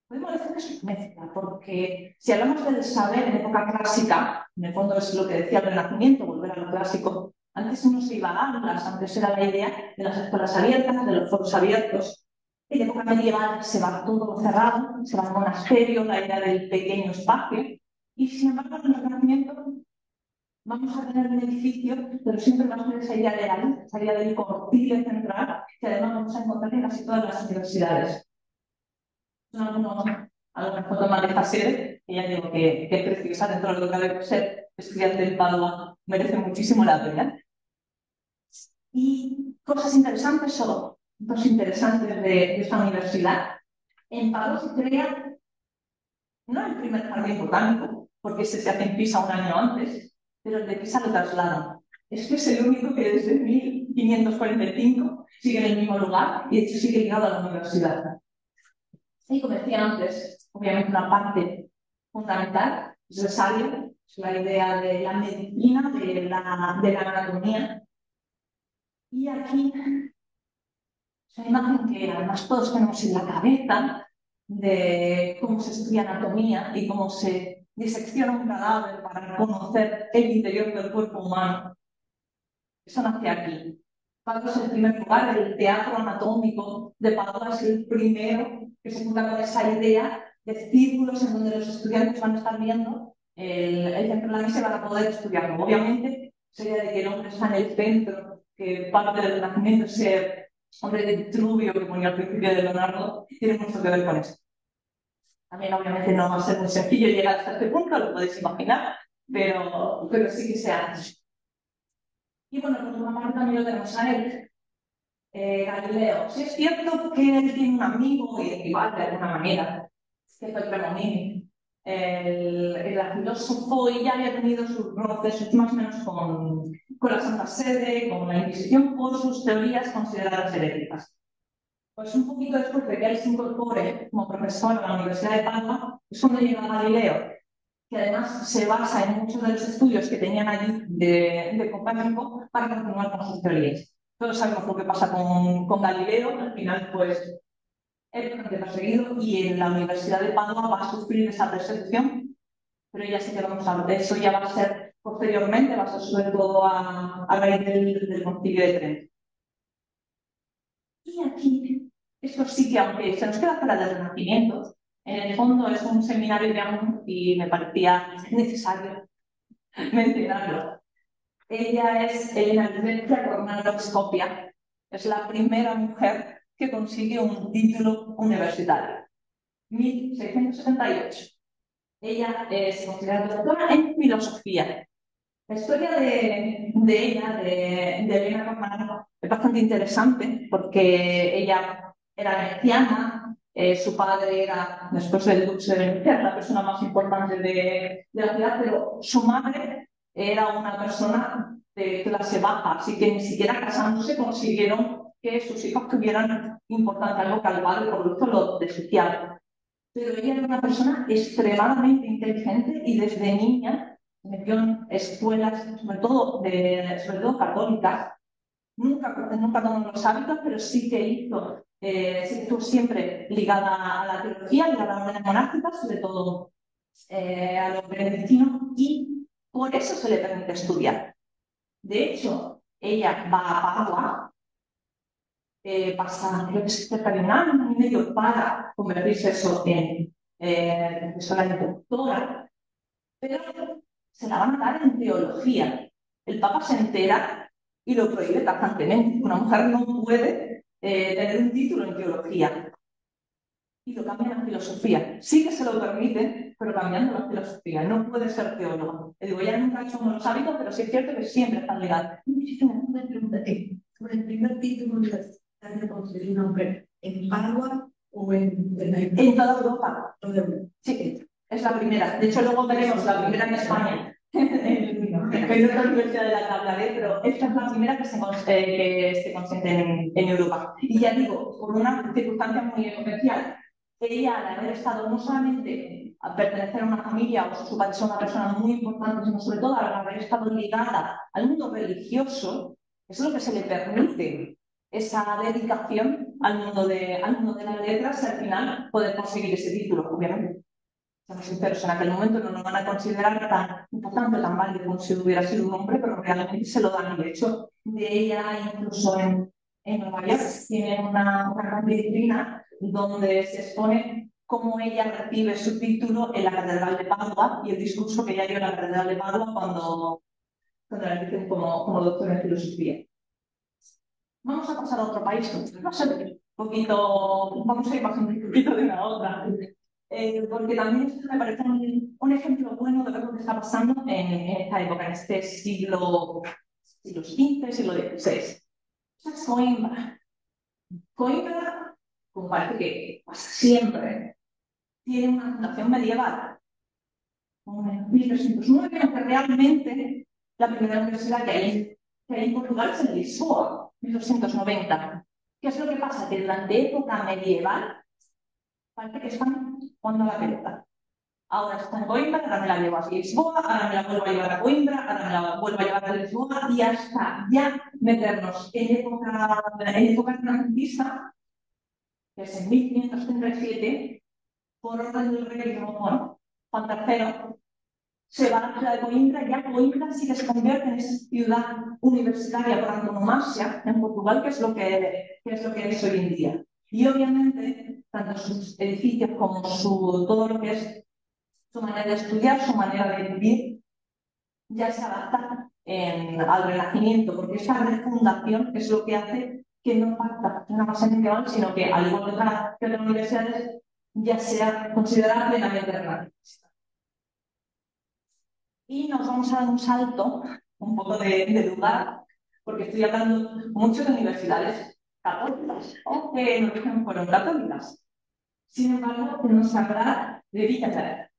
podemos decir que es una mezcla, porque si hablamos del saber en época clásica, en el fondo es lo que decía el Renacimiento, volver a lo clásico, antes no se iba a aulas, antes era la idea de las escuelas abiertas, de los foros abiertos. En época medieval se va todo cerrado, se va al monasterio, la idea del pequeño espacio, y sin embargo en el Renacimiento vamos a tener un edificio, pero siempre vamos a tener esa idea de la luz, esa idea del cortile central, que además vamos a encontrar en casi todas las universidades. Son algunas fotos más de esta sede, que ya digo que es preciosa dentro de lo que debe ser estudiante en Padua, merece muchísimo la pena. Y cosas interesantes, solo dos interesantes de esta universidad. En Padua se crea, no el primer jardín botánico, porque ese se hace en Pisa un año antes, pero el de Pisa lo trasladan. Este es el único que desde 1545 sigue en el mismo lugar y de hecho sigue ligado a la universidad. Y como decía antes, obviamente una parte fundamental es necesaria, es la idea de la medicina, de la anatomía. Y aquí es una imagen que además todos tenemos en la cabeza de cómo se estudia anatomía y cómo se disecciona un cadáver para conocer el interior del cuerpo humano. Eso nace aquí. Padua es el primer lugar, el teatro anatómico de Padua es el primero que se junta con esa idea de círculos en donde los estudiantes van a estar viendo el centro de la mesa y van a poder estudiarlo. Obviamente, esa idea de que el hombre está en el centro, que parte del Renacimiento es ser hombre de Vitruvio, que ponía al principio de Leonardo, tiene mucho que ver con esto. También, obviamente, no va a ser muy sencillo llegar hasta este punto, lo podéis imaginar, pero sí que se hace. Y bueno, por una parte también lo tenemos a él, Galileo. Sí es cierto que él tiene un amigo y igual de alguna manera, que es el Cremonini, el filósofo, y ya había tenido sus roces más o menos con la Santa Sede, con la Inquisición, por sus teorías consideradas heréticas. Pues un poquito después de que él se incorpore como profesor a la Universidad de Padua, es cuando llega Galileo, que además se basa en muchos de los estudios que tenían allí de Copérnico para continuar con sus teorías. Todos sabemos lo que pasa con Galileo, al final pues es bastante perseguido y en la Universidad de Padua va a sufrir esa persecución, pero ya sí que vamos a ver, eso ya va a ser posteriormente, va a ser sobre todo a raíz del Concilio de Trento. Y aquí, esto sí que aunque se nos queda fuera del Renacimiento, en el fondo es un seminario de Amun y me parecía necesario mencionarlo. Ella es Elena Lucrecia Cornaro Scopia. Es la primera mujer que consigue un título universitario. 1678. Ella es considerada doctora en filosofía. La historia de ella, de Elena Cornaro, es bastante interesante porque ella era veneciana, su padre era, después del duque de Venecia, la persona más importante de la ciudad, pero su madre era una persona de clase baja, así que ni siquiera casándose consiguieron que sus hijos tuvieran importancia, algo que al padre por gusto lo despreciaba. Pero ella era una persona extremadamente inteligente y desde niña se metió en escuelas, sobre todo católicas. Nunca tomó los hábitos, pero sí que estuvo siempre ligada a la teología, ligada a la orden monástica, sobre todo a los benedictinos, y por eso se le permite estudiar. De hecho, ella va a Padua, pasa creo que cerca de un año y medio para convertirse eso en profesora y doctora, pero se la van a dar en teología. El Papa se entera y lo prohíbe tajantemente. Una mujer no puede tener un título en teología. Y lo cambian a filosofía. Sí que se lo permiten, pero cambiando la filosofía. No puede ser teólogo. Le digo, ella nunca ha hecho los hábitos, pero sí es cierto que siempre están ligados. Una pregunta, sobre el primer título universitario conseguido una mujer, ¿en Padua o en toda Europa? Sí, es la primera. De hecho, luego veremos la primera en España. hay otra universidad de la que hablaré, pero esta es la primera que se consiente en Europa. Y ya digo, por una circunstancia muy especial. Ella, al haber estado no solamente a pertenecer a una familia o su padre es una persona muy importante, sino sobre todo al haber estado ligada al mundo religioso, es lo que se le permite esa dedicación al mundo de las letras y al final poder conseguir ese título, obviamente. Seamos sinceros, en aquel momento no nos van a considerar tan importante, tan válido como si hubiera sido un hombre, pero realmente se lo dan. De hecho, de ella, incluso en Nueva York, tienen una gran vitrina donde se expone cómo ella recibe su título en la Catedral de Padua y el discurso que ella dio en la Catedral de Padua cuando la eligieron como doctora en filosofía. Vamos a pasar a otro país. Vamos a ir bajando un poquito de una otra. Porque también me parece un ejemplo bueno de lo que está pasando en esta época, en este siglo XV, siglo XVI. Esa es Coimbra. Coimbra, como parece que pasa siempre, tiene una fundación medieval. En 1309, aunque realmente la primera universidad que hay en Portugal es en Lisboa, 1290. ¿Qué es lo que pasa? Que durante época medieval parece que están jugando a la pelota. Ahora está en Coimbra, ahora me la llevo a Lisboa, ahora me la vuelvo a llevar a Coimbra, ahora me la vuelvo a llevar a Lisboa y hasta ya meternos en época renacentista, que es en 1537, por orden del rey Juan III, se va a la ciudad de Coimbra, ya Coimbra sí que se convierte en esa ciudad universitaria por antonomasia en Portugal, que es lo que es hoy en día. Y obviamente, tanto sus edificios como todo lo que es su manera de estudiar, su manera de vivir, ya se adapta al Renacimiento, porque esa refundación es lo que hace que no falta una base medieval, sino que, al igual que otras universidades, ya sea considerada plenamente renacentista. Y nos vamos a dar un salto, un poco de lugar, porque estoy hablando mucho de universidades católicas, o que en origen fueron católicas. Sin embargo, tenemos que hablar de Wittenberg.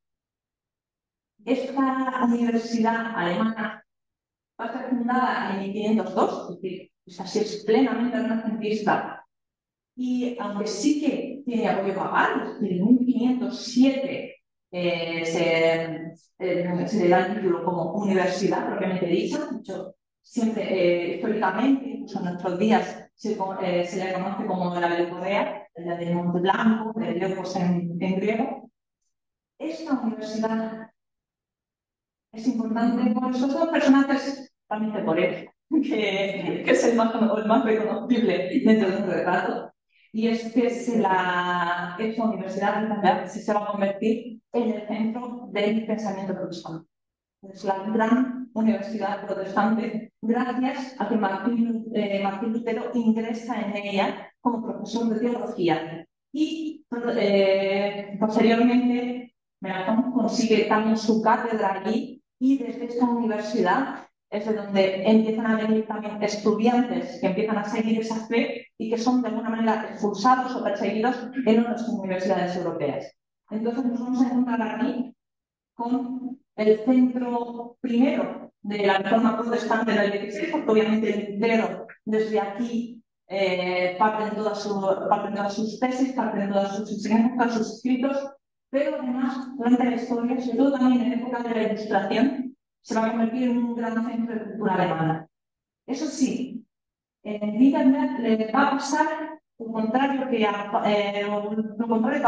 Esta universidad alemana va a ser fundada en 1502, es decir, así es plenamente renacentista. Y aunque sí que tiene apoyo papal, en 1507 se le da el título como universidad propiamente dicha. De hecho, siempre históricamente, incluso en nuestros días, se le conoce como la Leucodea, la del Monte Blanco, el Leucos en griego. Esta universidad es importante por esos dos personajes, también por él, que es el más reconocible dentro de un retrato. Y es que esta universidad también se va a convertir en el centro del pensamiento protestante. Es la gran universidad protestante, gracias a que Martín Lutero ingresa en ella como profesor de teología. Y posteriormente Melanchthon consigue también su cátedra allí, y desde esta universidad es de donde empiezan a venir también estudiantes que empiezan a seguir esa fe y que son de alguna manera expulsados o perseguidos en otras universidades europeas. Entonces nos vamos a encontrar aquí con el centro primero de la reforma protestante del XVI, porque obviamente Lutero desde aquí parten todas sus tesis, parten todas sus enseñanzas, todos sus escritos, pero además durante la historia, sobre todo también en época de la Ilustración, se va a convertir en un gran centro de cultura alemana. Eso sí, en Wittenberg le va a pasar lo contrario que a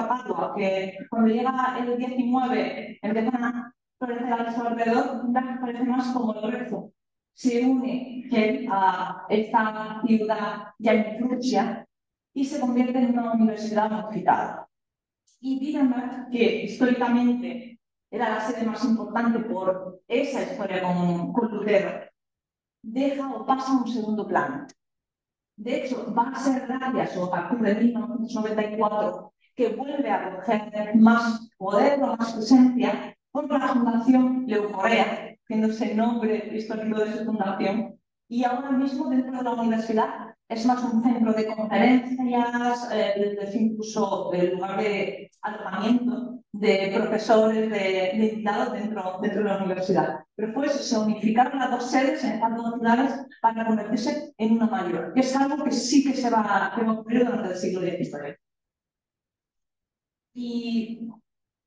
Padua, que cuando llega el 19 empiezan a florecer a su alrededor, parece más como el rezo. Se une a esta ciudad ya en Prusia y se convierte en una universidad unificada. Y Wittenberg, que históricamente era la sede más importante por esa historia con Lutero, deja o pasa a un segundo plano. De hecho, va a ser gracias o a partir de 1994 que vuelve a coger más poder o más presencia por la Fundación Leucorea, haciéndose el nombre histórico de su fundación, y ahora mismo dentro de la universidad es más un centro de conferencias, incluso el lugar de alojamiento de profesores, de invitados dentro de la universidad. pero después se unificaron las dos sedes en estas dos ciudades para convertirse en una mayor. Y es algo que sí que va a ocurrir durante el siglo XIX. Y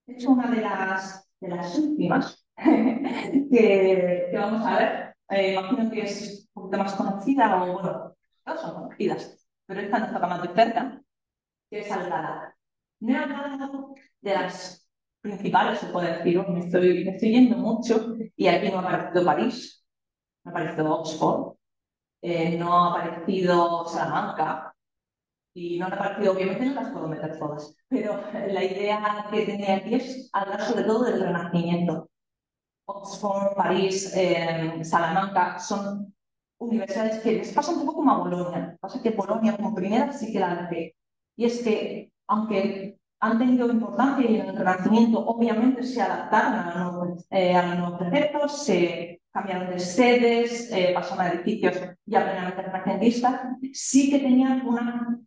de hecho, una de las últimas que vamos a ver, imagino que es un poquito más conocida, o bueno, todas son conocidas, pero esta nos toca más de cerca, que es Alcalá. No he hablado de las principales, se puede decir, me estoy yendo mucho, y aquí no ha aparecido París, no ha aparecido Oxford, no ha aparecido Salamanca, y no han aparecido, obviamente no las puedo meter todas, pero la idea que tenía aquí es hablar sobre todo del Renacimiento. Oxford, París, Salamanca son universidades que les pasa un poco como a Bolonia. Pasa que Bolonia como primera sí que la dejé. Y es que, aunque han tenido importancia y en el Renacimiento obviamente se adaptaron a los nuevos preceptos, se cambiaron de sedes, pasaron a edificios ya plenamente renacentistas, sí que tenían una,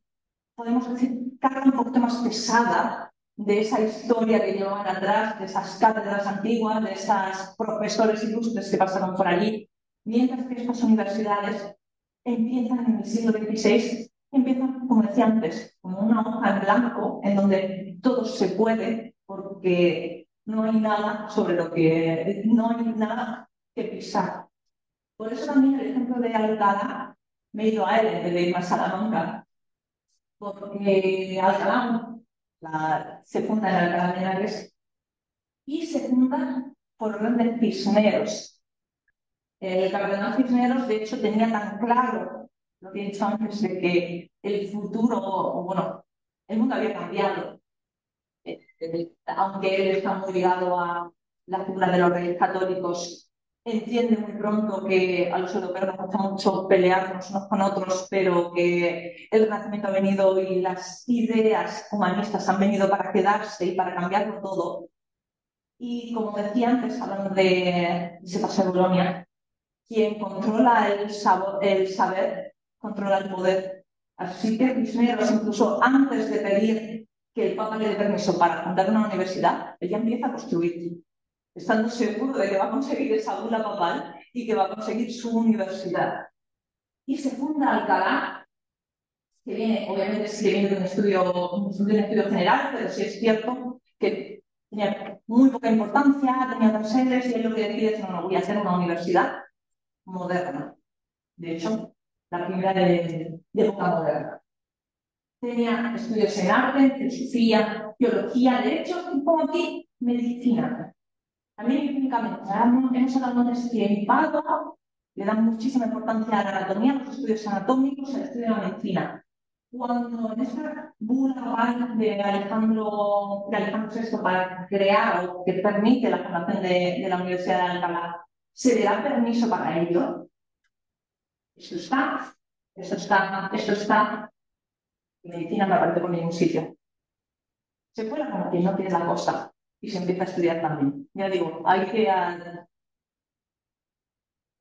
podemos decir, carga un poquito más pesada de esa historia que llevaban atrás, de esas cátedras antiguas, de esos profesores ilustres que pasaron por allí, mientras que estas universidades empiezan en el siglo XVI, empiezan, como decía antes, como una hoja en blanco en donde todo se puede, porque no hay nada no hay nada que pisar. Por eso también el ejemplo de Alcalá, me he ido a él en vez de irme a Salamanca, porque Alcalá se funda en Alcalá de Henares y se funda por orden de Cisneros. El cardenal Cisneros, de hecho, tenía tan claro lo que he dicho antes, de que el futuro, o bueno, el mundo había cambiado. Aunque él está muy ligado a la figura de los reyes católicos, entiende muy pronto que a los europeos nos gusta mucho pelearnos unos con otros, pero que el Renacimiento ha venido y las ideas humanistas han venido para quedarse y para cambiarlo todo. Y como decía antes, hablando de ese paseo de Bolonia, quien controla el saber, controla el poder. Así que Cisneros, incluso antes de pedir que el Papa le dé permiso para fundar una universidad, ella empieza a construir, estando seguro de que va a conseguir esa bula papal y que va a conseguir su universidad. Y se funda Alcalá, que viene, obviamente, sí que viene de un estudio general, pero sí es cierto que tenía muy poca importancia, tenía otras sedes, y él lo que decide es: no, voy a hacer una universidad moderna. De hecho, la primera de época moderna. Tenía estudios en arte, filosofía, teología, de hecho, como aquí, medicina. También clínicamente, hemos hablado antes que en Padua le dan muchísima importancia a la anatomía, los estudios anatómicos, el estudio de la medicina. Cuando en esta bula de Alejandro VI para crear, o que permite la fundación de la Universidad de Alcalá, se le da permiso para ello. Esto está. Medicina no aparece por ningún sitio. Se fuera como quien no tiene la cosa y se empieza a estudiar también. Ya digo,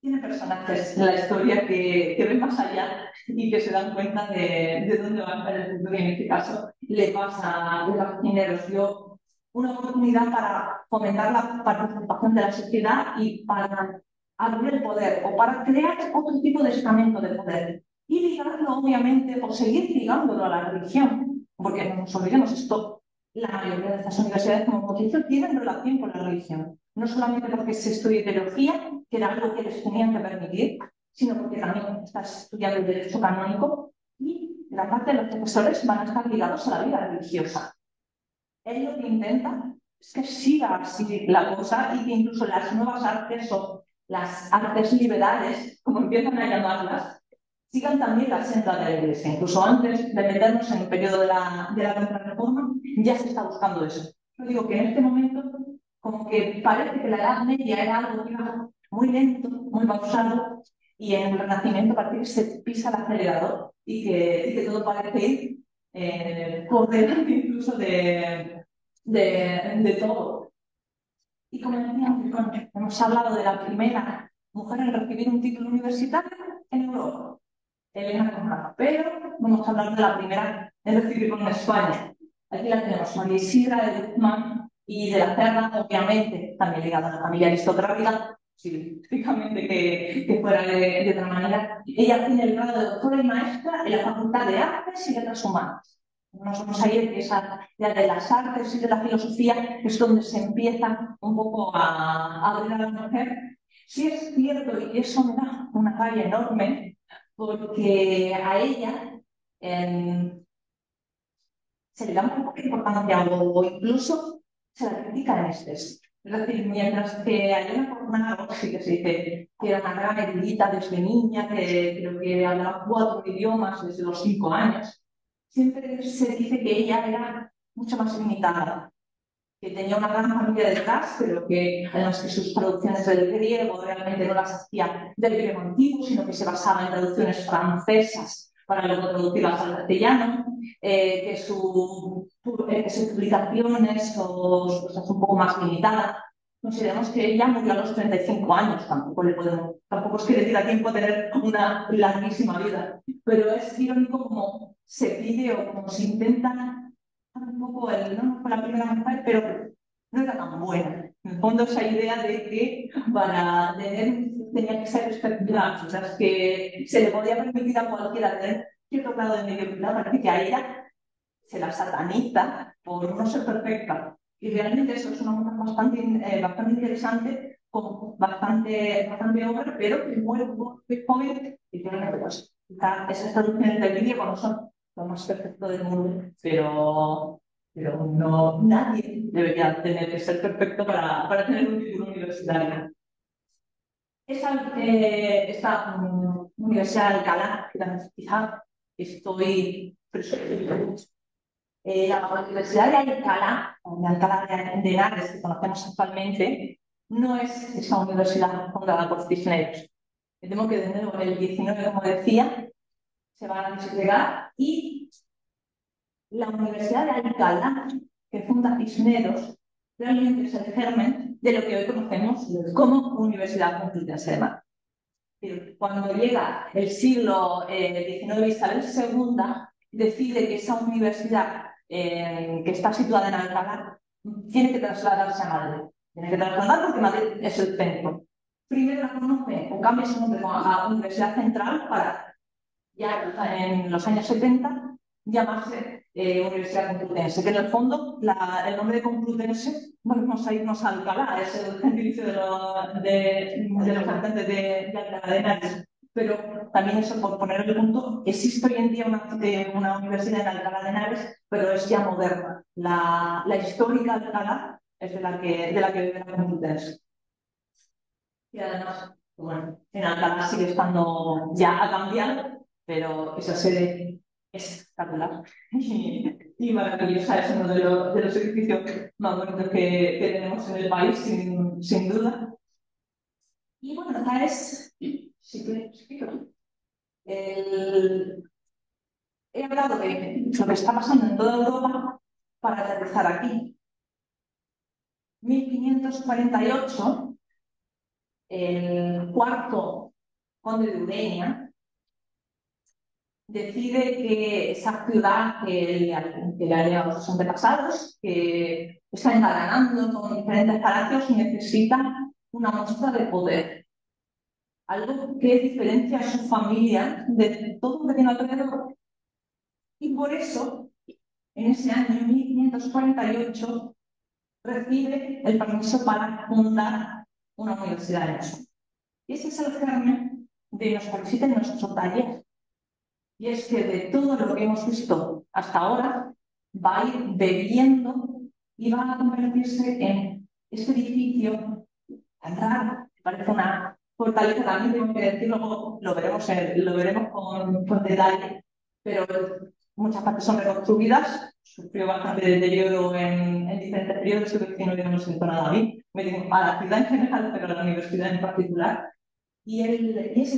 tiene personajes en la historia que ven más allá y que se dan cuenta de dónde va a estar el futuro, y en este caso le pasa a los Cisneros. Dio una oportunidad para fomentar la participación de la sociedad y para abrir el poder, o para crear otro tipo de estamento de poder. Y ligarlo, obviamente, o seguir ligándolo a la religión, porque no nos olvidemos esto, la mayoría de estas universidades, como hemos dicho, tienen relación con la religión. No solamente porque se estudia teología, que era algo que les tenían que permitir, sino porque también estás estudiando el derecho canónico, y la parte de los profesores van a estar ligados a la vida religiosa. Él lo que intenta es que siga así la cosa, y que incluso las nuevas artes, o las artes liberales, como empiezan a llamarlas, sigan también la senda de la Iglesia. Incluso antes de meternos en el periodo de la Contrarreforma, ya se está buscando eso. Yo digo que en este momento, como que parece que la Edad Media era algo que iba muy lento, muy pausado, y en el Renacimiento parece que se pisa el acelerador y que todo parece ir por delante incluso de todo. Y como decía, hemos hablado de la primera mujer en recibir un título universitario en Europa, Elena Conrado, pero vamos a hablar de la primera en recibirlo en España. Aquí la tenemos, María Isidra de Guzmán y de la Cerda, obviamente, también ligada a la familia aristocrática, sí, lógicamente que fuera de otra manera. Ella tiene el grado de doctora y maestra en la Facultad de Artes y Letras Humanas. Nosotros ahí, que esa de las artes y de la filosofía, es donde se empieza un poco a abrir a la mujer. Sí es cierto, y eso me da una rabia enorme, porque a ella se le da muy poca importancia o incluso se la critica en exceso. Es decir, mientras que a Elena Fornaro sí que se dice que era una gran erudita desde niña, que creo que hablaba 4 idiomas desde los 5 años, siempre se dice que ella era mucho más limitada, que tenía una gran familia detrás, pero que en las que sus traducciones del griego realmente no las hacía del griego antiguo, sino que se basaba en traducciones francesas para luego traducirlas al castellano, que sus publicaciones o sus cosas un poco más limitadas. Consideramos que ella murió a los 35 años, tampoco es que le diera tiempo a tener una larguísima vida, pero es irónico como se pide o como se intenta un poco no fue la primera mujer, pero no era tan buena. En el fondo, esa idea de que para tener tenía que ser espectacular, o sea, es que se le podía permitir a cualquiera tener cierto grado de mediocridad, parece que a ella se la sataniza por no ser perfecta. Y realmente eso es una mujer bastante interesante, con bastante obra, pero que muere muy joven y realmente pues, esas traducciones del griego no son lo más perfecto del mundo, pero no, nadie debería tener que ser perfecto para tener un título universitario. Esta Universidad de Alcalá, que también quizá estoy presente. La Universidad de Alcalá de Henares, que conocemos actualmente, no es esa universidad fundada por Cisneros. Me temo que de nuevo en el 19, como decía, se van a disgregar y la Universidad de Alcalá, que funda Cisneros, realmente es el germen de lo que hoy conocemos como Universidad Complutense de Madrid. Cuando llega el siglo XIX, Isabel II decide que esa universidad que está situada en Alcalá tiene que trasladarse a Madrid. Tiene que trasladar porque Madrid es el centro. Primero la conoce o cambia su nombre a Universidad Central para ya en los años 70 llamarse Universidad Complutense, que en el fondo el nombre de Complutense, volvemos a irnos a Alcalá, es el gentilicio de los habitantes de Alcalá de Henares. Pero también eso, por poner el punto, existe hoy en día una universidad en Alcalá de Henares, pero es ya moderna. La histórica Alcalá es de la que vive la Complutense. Y además, bueno, en Alcalá sigue estando, ya ha cambiado, pero esa sede es espectacular y maravillosa. Es uno de los edificios más bonitos que tenemos en el país, sin duda. Y bueno, esta es, si te explico, he hablado de lo que está pasando en toda Europa para aterrizar aquí. 1548, el cuarto conde de Ureña decide que esa ciudad que le haría a sus antepasados, que está engalanando con diferentes palacios, necesita una muestra de poder. Algo que diferencia a su familia de todo lo que tiene alrededor. Y por eso, en ese año 1548, recibe el permiso para fundar una universidad en eso. Y ese es el germen de nuestra visita en nuestro taller. Y es que de todo lo que hemos visto hasta ahora va a ir bebiendo y va a convertirse en este edificio tan raro, que parece una fortaleza, también tengo que decirlo, lo veremos con detalle, pero muchas partes son reconstruidas, sufrió bastante deterioro en diferentes periodos, creo que no le siento nada a mí, me digo a la ciudad en general, pero a la universidad en particular. Y ese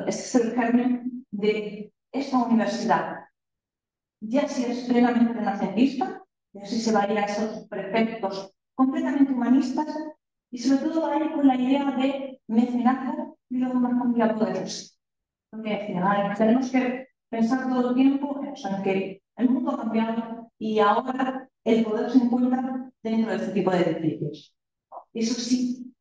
es el germen de esta universidad. Ya si es plenamente renacentista, ya si se va a ir a esos preceptos completamente humanistas y sobre todo va a ir con la idea de mecenazgo y luego una familia poderosa. Porque tenemos que pensar todo el tiempo en que el mundo ha cambiado y ahora el poder se encuentra dentro de este tipo de edificios. Eso sí,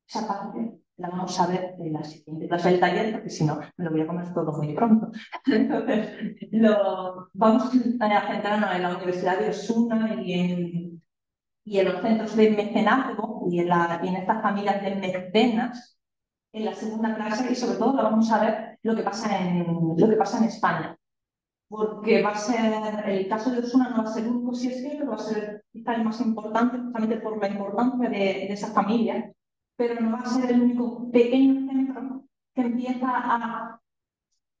esa parte la vamos a ver en la siguiente clase del taller, porque si no, me lo voy a comer todo muy pronto. Entonces, vamos a centrarnos en la Universidad de Osuna y en los centros de mecenazgo y en estas familias de mecenas en la segunda clase, y sobre todo vamos a ver lo que pasa en España. Porque va a ser, el caso de Osuna no va a ser el único, si es cierto, va a ser quizá el más importante, justamente por la importancia de esa familia, pero no va a ser el único pequeño centro que empieza a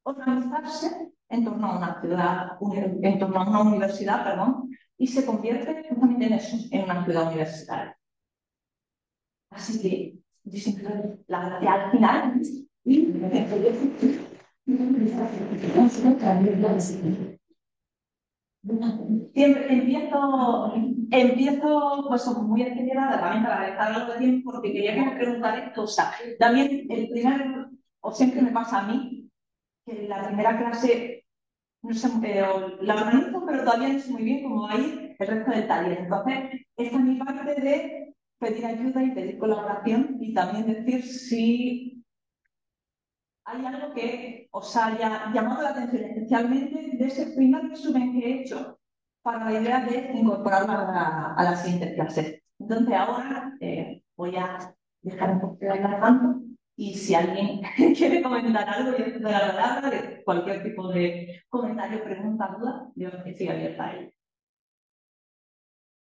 organizarse en torno a una ciudad, en torno a una universidad, perdón, y se convierte justamente en eso, en una ciudad universitaria. Así que, yo siempre la gracia al final. Siempre empiezo pues muy acelerada también para dejar algo de tiempo porque quería que me preguntara esto. O sea, también el primer, o siempre me pasa a mí, que la primera clase no sé, la organizo, pero todavía no sé muy bien cómo va a ir el resto del taller. Entonces, esta es mi parte de pedir ayuda y pedir colaboración y también decir si hay algo que os haya llamado la atención especialmente de ese primer resumen que he hecho para la idea de incorporarla a las siguientes clases. Entonces ahora voy a dejar un poco de hablar tanto y si alguien quiere comentar algo, yo estoy a la palabra de cualquier tipo de comentario, pregunta, duda, yo estoy abierta a ello.